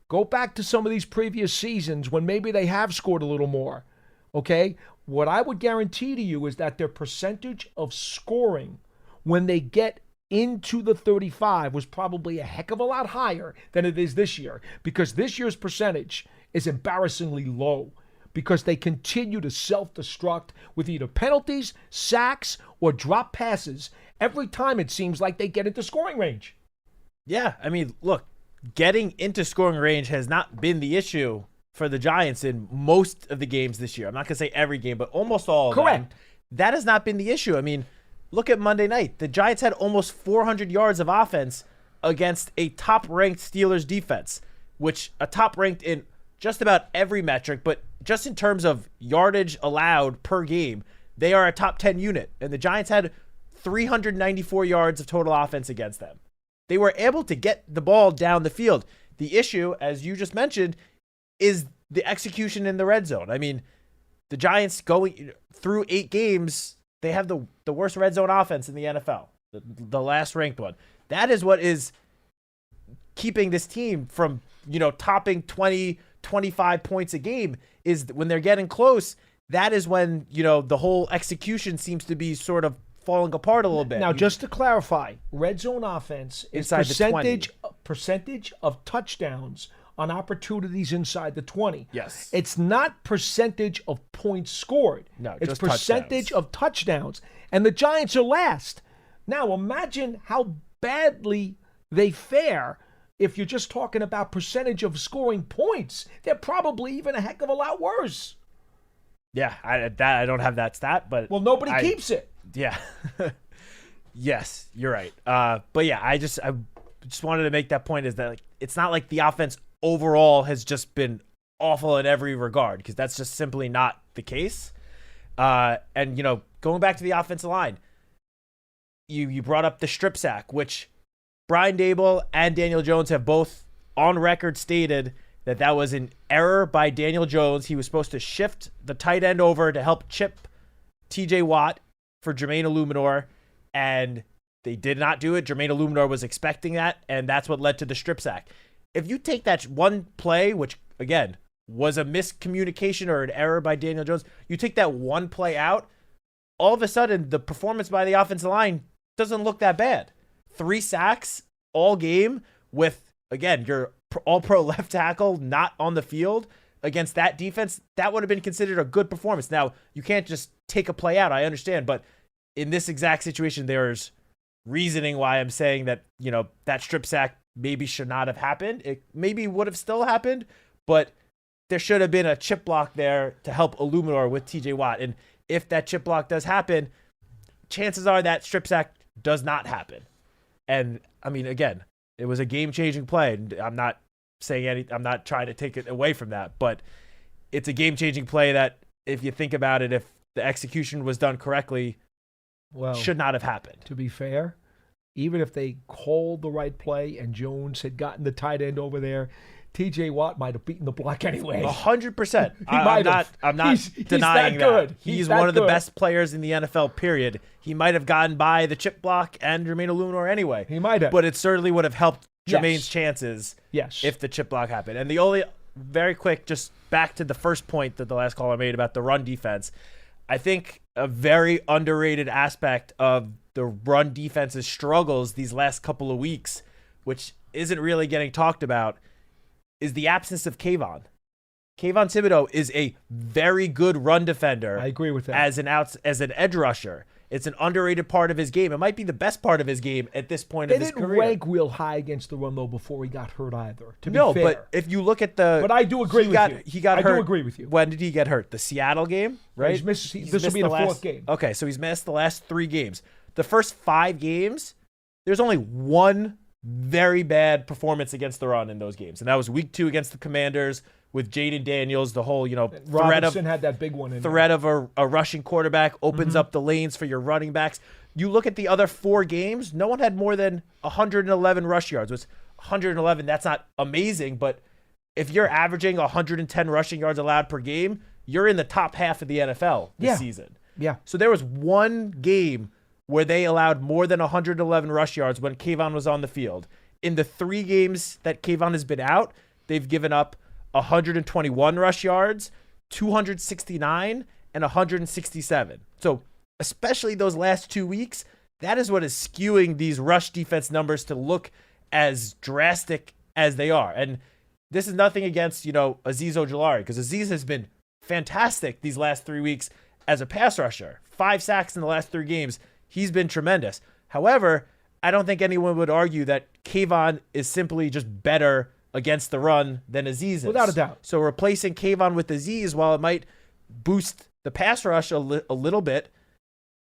Go back to some of these previous seasons when maybe they have scored a little more, okay? what I would guarantee to you is that their percentage of scoring when they get into the 35 was probably a heck of a lot higher than it is this year, because this year's percentage is embarrassingly low because they continue to self-destruct with either penalties, sacks, or drop passes every time it seems like they get into scoring range. Yeah, I mean, look, getting into scoring range has not been the issue for the Giants in most of the games this year. I'm not going to say every game, but almost all of them. Correct. That has not been the issue. I mean, look at Monday night. The Giants had almost 400 yards of offense against a top-ranked Steelers defense, which a top-ranked in just about every metric, but just in terms of yardage allowed per game, they are a top 10 unit. And the Giants had 394 yards of total offense against them. They were able to get the ball down the field. The issue, as you just mentioned, is the execution in the red zone. I mean, the Giants going through 8 games, they have the worst red zone offense in the NFL, the last ranked one. That is what is keeping this team from, topping 20, 25 points a game, is when they're getting close. That is when, the whole execution seems to be sort of falling apart a little bit. Now, just to clarify, red zone offense is percentage of touchdowns on opportunities inside the 20. Yes. It's not percentage of points scored. No, it's just percentage of touchdowns. And the Giants are last. Now, imagine how badly they fare if you're just talking about percentage of scoring points. They're probably even a heck of a lot worse. Yeah, I don't have that stat, but... Well, nobody keeps it. Yeah. Yes, you're right. But yeah, I just wanted to make that point, is that it's not like the offense overall has just been awful in every regard, because that's just simply not the case. And going back to the offensive line, you brought up the strip sack, which Brian Daboll and Daniel Jones have both on record stated that was an error by Daniel Jones. He was supposed to shift the tight end over to help chip TJ Watt for Jermaine Illuminor, and they did not do it. Jermaine Illuminor was expecting that, and that's what led to the strip sack. If you take that one play, which, again, was a miscommunication or an error by Daniel Jones, you take that one play out, all of a sudden, the performance by the offensive line doesn't look that bad. 3 sacks all game with, again, your all-pro left tackle not on the field against that defense. That would have been considered a good performance. Now, you can't just take a play out, I understand, but in this exact situation, there's reasoning why I'm saying that, that strip sack maybe should not have happened. It maybe would have still happened, but there should have been a chip block there to help Illuminor with TJ Watt. And if that chip block does happen, chances are that strip sack does not happen. And I mean, again, it was a game-changing play. And I'm not saying I'm not trying to take it away from that, but it's a game-changing play that, if you think about it, if the execution was done correctly, should not have happened. To be fair, even if they called the right play and Jones had gotten the tight end over there, TJ Watt might have beaten the block anyway. 100%. I'm not he's denying that. He's one of the best players in the NFL, period. He might have gotten by the chip block and Jermaine Illuminor anyway. He might have. But it certainly would have helped Jermaine's chances if the chip block happened. And the only, very quick, just back to the first point that the last caller made about the run defense, I think a very underrated aspect of the run defense's struggles these last couple of weeks, which isn't really getting talked about, is the absence of Kayvon. Kayvon Thibodeau is a very good run defender. I agree with that. As an edge rusher. It's an underrated part of his game. It might be the best part of his game at this point of his career. They didn't rank real high against the run, though, before he got hurt either, to be fair. But if you look at the... But I do agree with you. He got hurt. I do agree with you. When did he get hurt? The Seattle game, right? This will be the 4th game. Okay, so he's missed the last 3 games. The first 5 games, there's only one very bad performance against the run in those games, and that was week 2 against the Commanders with Jaden Daniels. The whole Robinson had that big one. Threat of a rushing quarterback opens up the lanes for your running backs. You look at the other 4 games, no one had more than 111 rush yards. Which 111, that's not amazing, but if you're averaging 110 rushing yards allowed per game, you're in the top half of the NFL this season. Yeah. So there was one game where they allowed more than 111 rush yards when Kayvon was on the field. In the 3 games that Kayvon has been out, they've given up 121 rush yards, 269, and 167. So especially those last 2 weeks, that is what is skewing these rush defense numbers to look as drastic as they are. And this is nothing against, Azeez Ojulari, because Azeez has been fantastic these last 3 weeks as a pass rusher. 5 sacks in the last 3 games. He's been tremendous. However, I don't think anyone would argue that Kayvon is simply just better against the run than Azeez is. Without a doubt. So replacing Kayvon with Azeez, while it might boost the pass rush a little bit,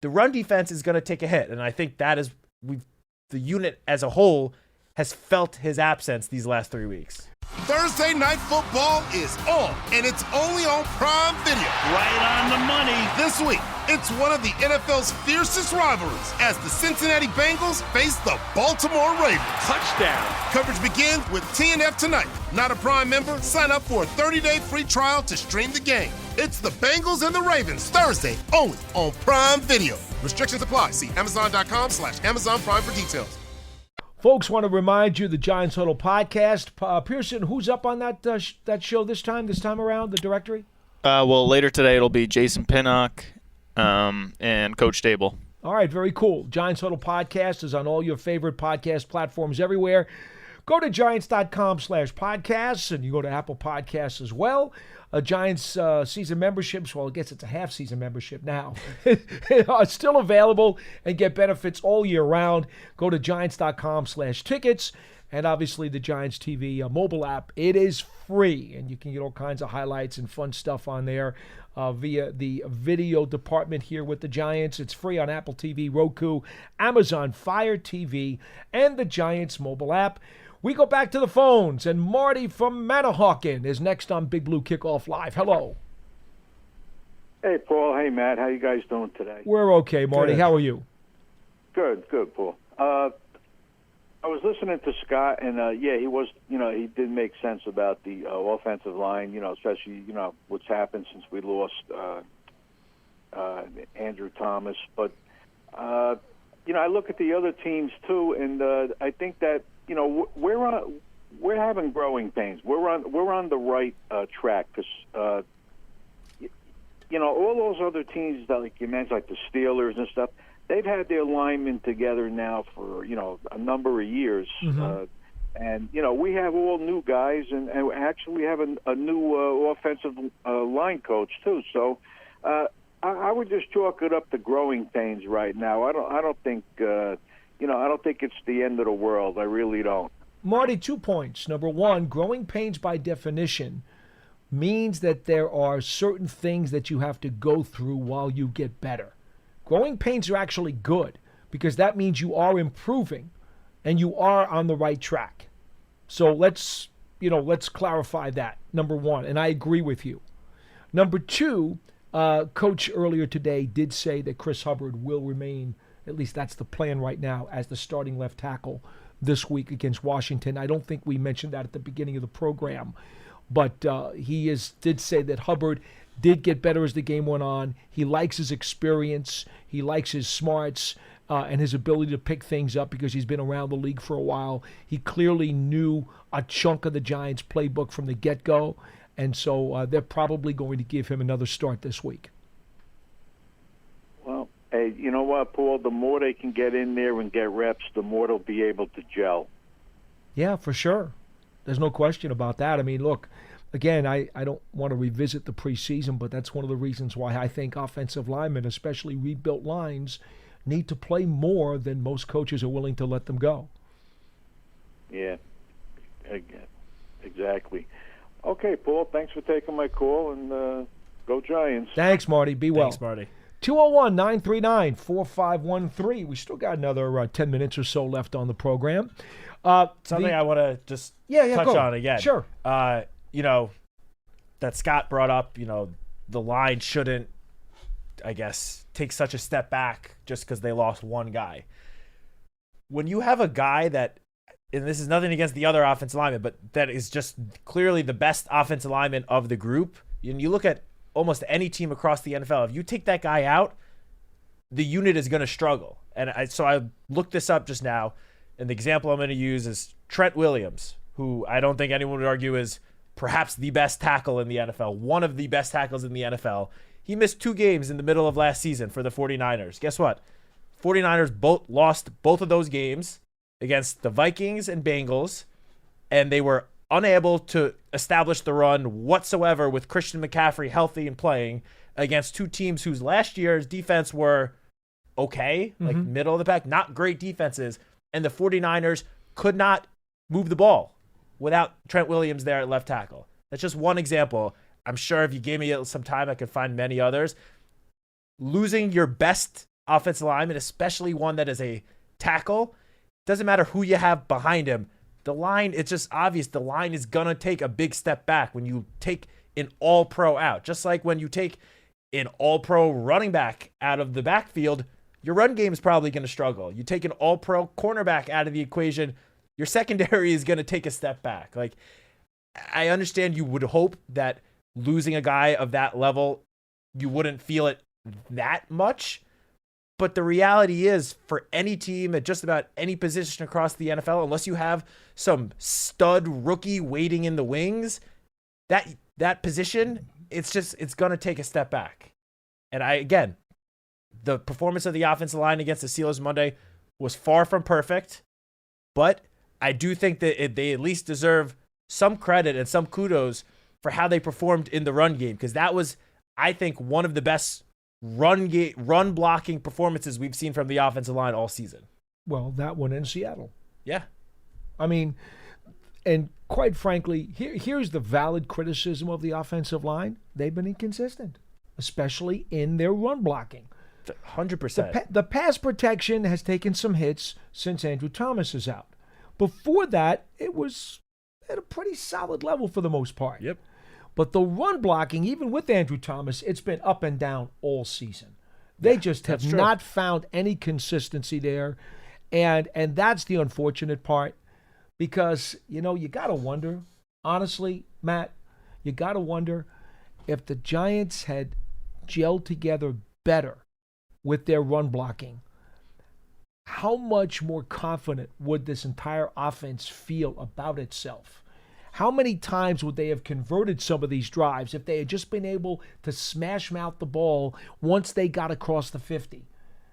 the run defense is going to take a hit. And I think that is the unit as a whole has felt his absence these last 3 weeks. Thursday Night Football is on, and it's only on Prime Video. Right on the money. This week, it's one of the NFL's fiercest rivalries as the Cincinnati Bengals face the Baltimore Ravens. Touchdown. Coverage begins with TNF Tonight. Not a Prime member? Sign up for a 30-day free trial to stream the game. It's the Bengals and the Ravens Thursday only on Prime Video. Restrictions apply. See Amazon.com/Amazon Prime for details. Folks, want to remind you the Giants Huddle podcast. Pearson, who's up on that show this time around, the directory? Well, later today it'll be Jason Pinnock and Coach Dable. All right, very cool. Giants Huddle podcast is on all your favorite podcast platforms everywhere. Go to giants.com/podcasts, and you go to Apple Podcasts as well. Giants season memberships, well, I guess it's a half-season membership now, are still available and get benefits all year round. Go to giants.com/tickets, and obviously the Giants TV mobile app. It is free, and you can get all kinds of highlights and fun stuff on there via the video department here with the Giants. It's free on Apple TV, Roku, Amazon Fire TV, and the Giants mobile app. We go back to the phones, and Marty from Manahawkin is next on Big Blue Kickoff Live. Hello. Hey, Paul. Hey, Matt. How you guys doing today? We're okay, Marty. Good. How are you? Good, Paul. I was listening to Scott, and he did make sense about the offensive line, especially, what's happened since we lost Andrew Thomas. But, I look at the other teams, too, and I think that, we're having growing pains. We're on the right track because all those other teams that, like you mentioned, like the Steelers and stuff, they've had their linemen together now for a number of years, and we have all new guys, and actually we have a new offensive line coach too. So I would just chalk it up to growing pains right now. I don't think. I don't think it's the end of the world. I really don't. Marty, 2 points. Number one, growing pains by definition means that there are certain things that you have to go through while you get better. Growing pains are actually good because that means you are improving and you are on the right track. So let's clarify that, number one, and I agree with you. Number two, Coach earlier today did say that Chris Hubbard will remain, at least that's the plan right now, as the starting left tackle this week against Washington. I don't think we mentioned that at the beginning of the program, but he did say that Hubbard did get better as the game went on. He likes his experience. He likes his smarts and his ability to pick things up because he's been around the league for a while. He clearly knew a chunk of the Giants playbook from the get-go, and so they're probably going to give him another start this week. Well, hey, you know what, Paul? The more they can get in there and get reps, the more they'll be able to gel. Yeah, for sure. There's no question about that. I mean, look, again, I don't want to revisit the preseason, but that's one of the reasons why I think offensive linemen, especially rebuilt lines, need to play more than most coaches are willing to let them go. Yeah, exactly. Okay, Paul, thanks for taking my call, and go Giants. Thanks, Marty. Be well. Thanks, Marty. 201-939-4513. We still got another 10 minutes or so left on the program. Something I want to just touch on again. Sure. That Scott brought up, the line shouldn't, I guess, take such a step back just because they lost one guy. When you have a guy that, and this is nothing against the other offensive linemen, but that is just clearly the best offensive lineman of the group, and you look at almost any team across the NFL, if you take that guy out, the unit is going to struggle. And so I looked this up just now, and the example I'm going to use is Trent Williams, who I don't think anyone would argue is perhaps the best tackle in the NFL, one of the best tackles in the NFL. He missed 2 games in the middle of last season for the 49ers. Guess what? 49ers lost both of those games against the Vikings and Bengals, and they were unable to establish the run whatsoever with Christian McCaffrey healthy and playing against 2 teams whose last year's defense were okay, like middle of the pack, not great defenses, and the 49ers could not move the ball without Trent Williams there at left tackle. That's just one example. I'm sure if you gave me some time, I could find many others. Losing your best offensive lineman, especially one that is a tackle, doesn't matter who you have behind him. The line, it's just obvious the line is going to take a big step back when you take an all-pro out. Just like when you take an all-pro running back out of the backfield, your run game is probably going to struggle. You take an all-pro cornerback out of the equation, your secondary is going to take a step back. Like, I understand you would hope that losing a guy of that level, you wouldn't feel it that much. But the reality is, for any team at just about any position across the NFL, unless you have some stud rookie waiting in the wings, that position, it's going to take a step back. And again, the performance of the offensive line against the Steelers Monday was far from perfect, but I do think that they at least deserve some credit and some kudos for how they performed in the run game, because that was, I think, one of the best run blocking performances we've seen from the offensive line all season. Well, that one in Seattle. Yeah. I mean, and quite frankly, here's the valid criticism of the offensive line. They've been inconsistent, especially in their run blocking. 100%. The pass protection has taken some hits since Andrew Thomas is out. Before that, it was at a pretty solid level for the most part. Yep. But the run blocking, even with Andrew Thomas, it's been up and down all season. They just have not found any consistency there. And that's the unfortunate part, because, you got to wonder, honestly, Matt, you got to wonder if the Giants had gelled together better with their run blocking, how much more confident would this entire offense feel about itself? How many times would they have converted some of these drives if they had just been able to smash mouth the ball once they got across the 50?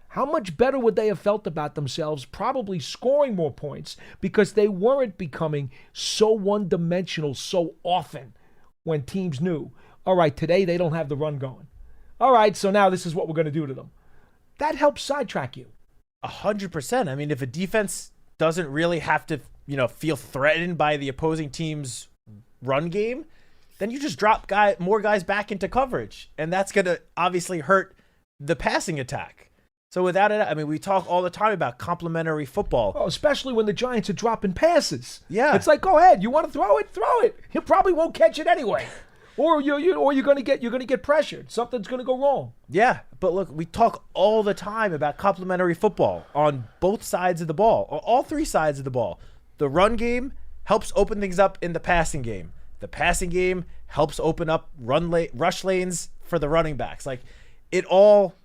How much better would they have felt about themselves, probably scoring more points, because they weren't becoming so one-dimensional so often when teams knew, all right, today they don't have the run going. All right, so now this is what we're going to do to them. That helps sidetrack you. 100%. I mean, if a defense doesn't really have to, feel threatened by the opposing team's run game, then you just drop more guys back into coverage, and that's going to obviously hurt the passing attack. So without it, I mean, we talk all the time about complementary football. Oh, especially when the Giants are dropping passes. Yeah. It's like, go ahead. You want to throw it? Throw it. You probably won't catch it anyway. Or you're going to get pressured. Something's going to go wrong. Yeah, but look, we talk all the time about complementary football on both sides of the ball, or all 3 sides of the ball. The run game helps open things up in the passing game. The passing game helps open up rush lanes for the running backs. Like, it's all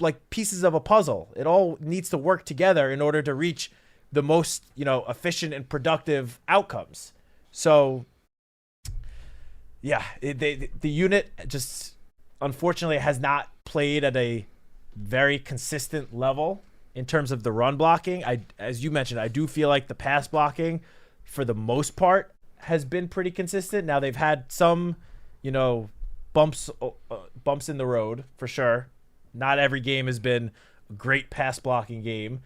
like pieces of a puzzle. It all needs to work together in order to reach the most, efficient and productive outcomes. So, yeah, the unit just unfortunately has not played at a very consistent level in terms of the run blocking. As you mentioned, I do feel like the pass blocking, for the most part, has been pretty consistent. Now they've had some, bumps in the road for sure. Not every game has been a great pass blocking game,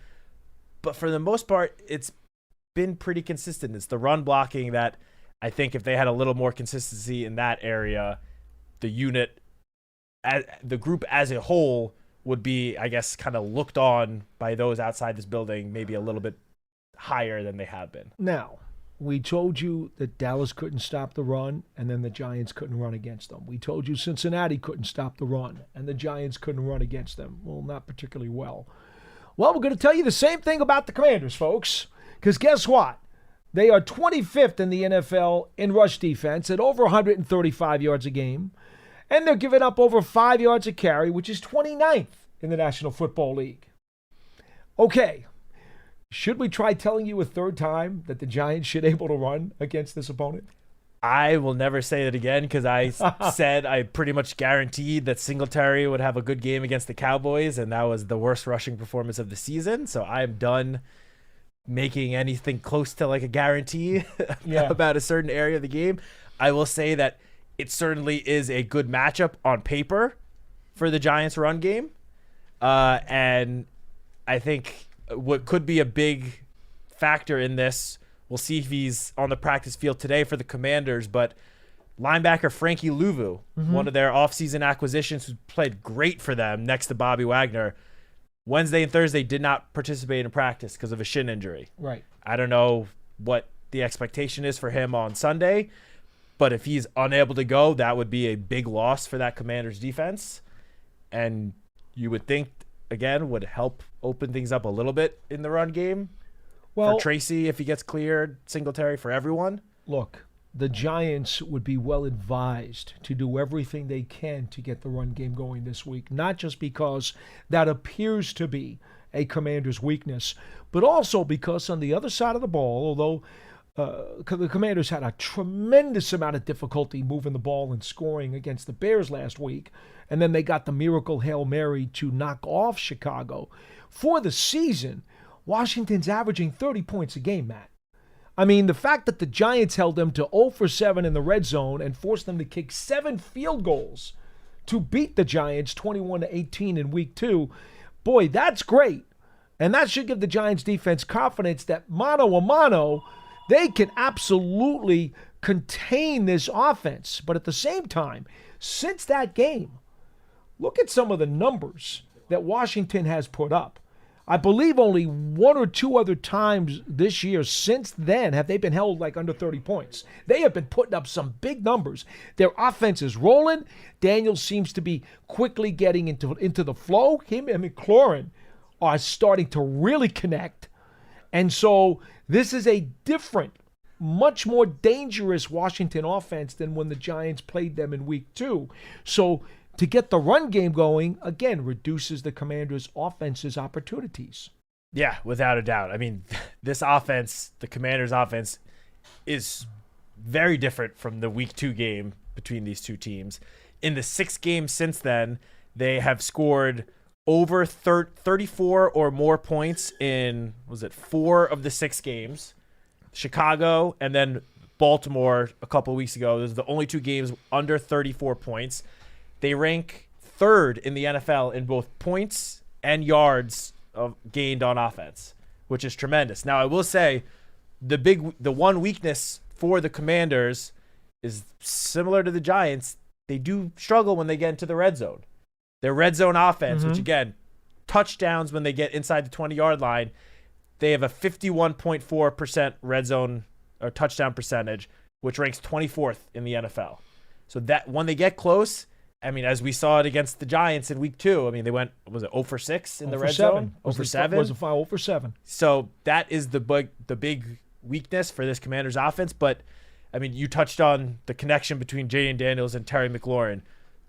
but for the most part, it's been pretty consistent. It's the run blocking that I think if they had a little more consistency in that area, the unit, the group as a whole, would be, I guess, kind of looked on by those outside this building maybe a little bit higher than they have been. Now, we told you that Dallas couldn't stop the run, and then the Giants couldn't run against them. We told you Cincinnati couldn't stop the run, and the Giants couldn't run against them. Well, not particularly well. Well, we're going to tell you the same thing about the Commanders, folks, because guess what? They are 25th in the NFL in rush defense at over 135 yards a game, and they're giving up over 5 yards a carry, which is 29th in the National Football League. Okay, should we try telling you a third time that the Giants should be able to run against this opponent? I will never say it again because I said I pretty much guaranteed that Singletary would have a good game against the Cowboys, and that was the worst rushing performance of the season. So I'm done making anything close to like a guarantee about a certain area of the game. I will say that it certainly is a good matchup on paper for the Giants' run game. And I think what could be a big factor in this, we'll see if he's on the practice field today for the Commanders, but linebacker Frankie Louvu, one of their offseason acquisitions who played great for them next to Bobby Wagner, Wednesday and Thursday did not participate in practice because of a shin injury. Right. I don't know what the expectation is for him on Sunday, but if he's unable to go, that would be a big loss for that Commanders defense. And you would think, again, would help open things up a little bit in the run game. Well, for Tracy, if he gets cleared, Singletary for everyone. Look, the Giants would be well advised to do everything they can to get the run game going this week, not just because that appears to be a Commander's weakness, but also because on the other side of the ball, although the Commanders had a tremendous amount of difficulty moving the ball and scoring against the Bears last week, and then they got the miracle Hail Mary to knock off Chicago. For the season, Washington's averaging 30 points a game, Matt. I mean, the fact that the Giants held them to 0 for 7 in the red zone and forced them to kick 7 field goals to beat the Giants 21-18 in week 2, boy, that's great. And that should give the Giants defense confidence that mano a mano, they can absolutely contain this offense. But at the same time, since that game, look at some of the numbers that Washington has put up. I believe only 1 or 2 other times this year since then have they been held like under 30 points. They have been putting up some big numbers. Their offense is rolling. Daniels seems to be quickly getting into the flow. Him and McLaurin are starting to really connect. And so this is a different, much more dangerous Washington offense than when the Giants played them in week 2. So to get the run game going, again, reduces the Commanders' offense's opportunities. Yeah, without a doubt. I mean, this offense, the Commanders' offense, is very different from the week 2 game between these two teams. In the 6 games since then, they have scored over 34 or more points in, 4 of the 6 games. Chicago and then Baltimore a couple of weeks ago. Those are the only 2 games under 34 points. They rank 3rd in the NFL in both points and yards gained on offense, which is tremendous. Now, I will say the one weakness for the Commanders is similar to the Giants. They do struggle when they get into the red zone. Their red zone offense, which again, touchdowns when they get inside the 20-yard line, they have a 51.4% red zone or touchdown percentage, which ranks 24th in the NFL. So that when they get close, I mean, as we saw it against the Giants in week 2, I mean, they went, 0 for 6 in the red zone? 0 for 7? Was a 0 for 7. So that is the big weakness for this Commanders offense. But, I mean, you touched on the connection between Jaden Daniels and Terry McLaurin.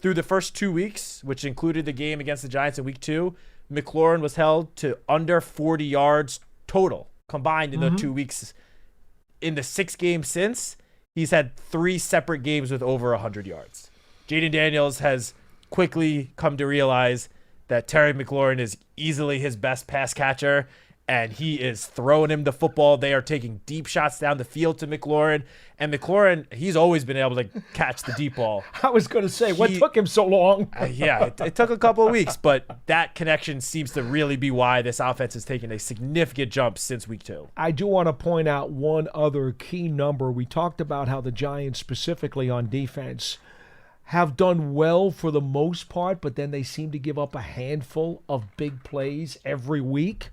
Through the first 2 weeks, which included the game against the Giants in week 2, McLaurin was held to under 40 yards total combined in the 2 weeks. In the 6 games since, he's had 3 separate games with over 100 yards. Jaden Daniels has quickly come to realize that Terry McLaurin is easily his best pass catcher, and he is throwing him the football. They are taking deep shots down the field to McLaurin, and McLaurin, he's always been able to catch the deep ball. I was going to say, what took him so long? It took a couple of weeks, but that connection seems to really be why this offense has taken a significant jump since week 2. I do want to point out one other key number. We talked about how the Giants, specifically on defense, have done well for the most part, but then they seem to give up a handful of big plays every week.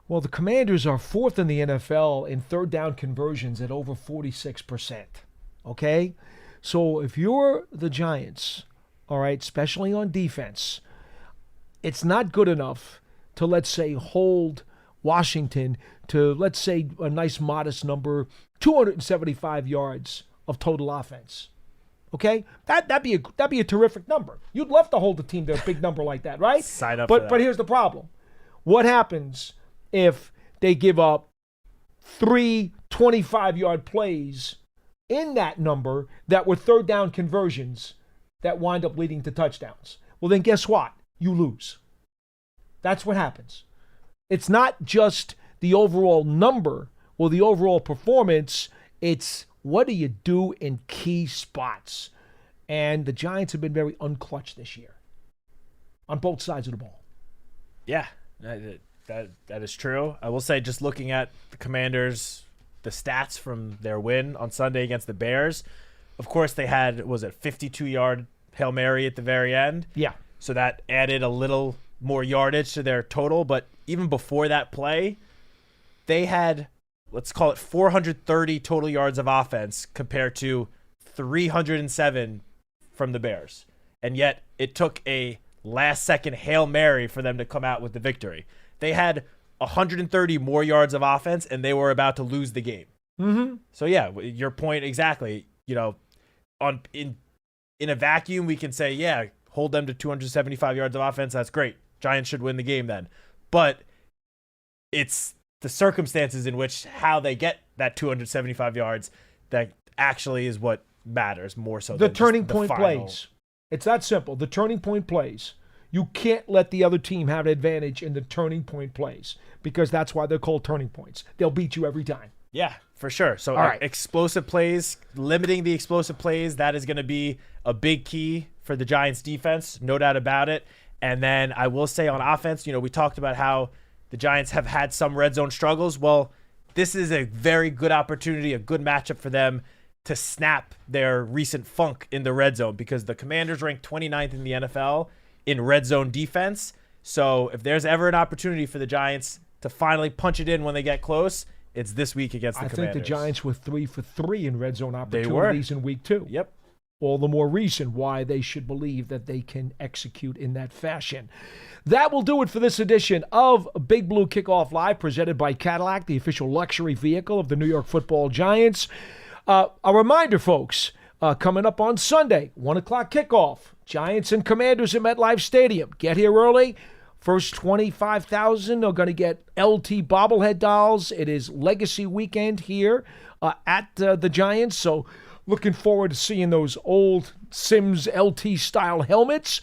Well, the Commanders are 4th in the NFL in 3rd down conversions at over 46%. Okay? So if you're the Giants, all right, especially on defense, it's not good enough to, let's say, hold Washington to, let's say, a nice modest number, 275 yards of total offense. Okay, that'd be a terrific number. You'd love to hold a team to a big number like that, right? Sign up for that. But here's the problem: what happens if they give up 3 25-yard plays in that number that were third down conversions that wind up leading to touchdowns. Well, then guess what? You lose. That's what happens. It's not just the overall number or the overall performance. It's what do you do in key spots? And the Giants have been very unclutched this year on both sides of the ball. Yeah, that is true. I will say, just looking at the Commanders, the stats from their win on Sunday against the Bears, of course they had, 52-yard Hail Mary at the very end? Yeah. So that added a little more yardage to their total. But even before that play, they had, let's call it 430 total yards of offense compared to 307 from the Bears. And yet it took a last-second Hail Mary for them to come out with the victory. They had 130 more yards of offense, and they were about to lose the game. Mm-hmm. So, yeah, your point exactly. In a vacuum, we can say, yeah, hold them to 275 yards of offense. That's great. Giants should win the game then. But it's the circumstances in which how they get that 275 yards that actually is what matters more so the than turning just the point final. plays. It's that simple. The turning point plays. You can't let the other team have an advantage in the turning point plays because that's why they're called turning points. They'll beat you every time. Yeah, for sure. So All right. explosive plays, limiting the explosive plays, that is going to be a big key for the Giants defense, no doubt about it. And then I will say on offense, we talked about how the Giants have had some red zone struggles. Well, this is a very good opportunity, a good matchup for them to snap their recent funk in the red zone because the Commanders ranked 29th in the NFL in red zone defense. So if there's ever an opportunity for the Giants to finally punch it in when they get close, it's this week against the Commanders. I think the Giants were 3 for 3 in red zone opportunities in week 2. Yep. All the more reason why they should believe that they can execute in that fashion. That will do it for this edition of Big Blue Kickoff Live, presented by Cadillac, the official luxury vehicle of the New York Football Giants. A reminder, folks, coming up on Sunday, 1 o'clock kickoff, Giants and Commanders at MetLife Stadium. Get here early. First 25,000 are going to get LT bobblehead dolls. It is Legacy Weekend here at the Giants, so looking forward to seeing those old Sims LT-style helmets.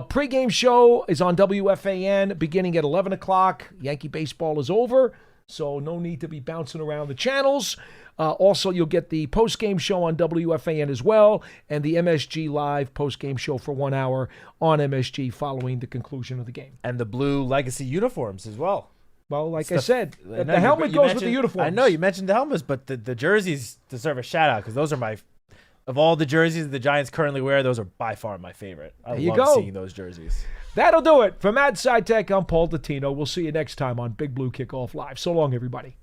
Pre-game show is on WFAN beginning at 11 o'clock. Yankee baseball is over, so no need to be bouncing around the channels. Also, you'll get the post-game show on WFAN as well, and the MSG Live post-game show for 1 hour on MSG following the conclusion of the game. And the blue Legacy uniforms as well. Well, like I said, the helmet goes with the uniforms. I know, you mentioned the helmets, but the jerseys deserve a shout-out because those are of all the jerseys the Giants currently wear, those are by far my favorite. I love seeing those jerseys. That'll do it. For Matt Citak, I'm Paul Dottino. We'll see you next time on Big Blue Kickoff Live. So long, everybody.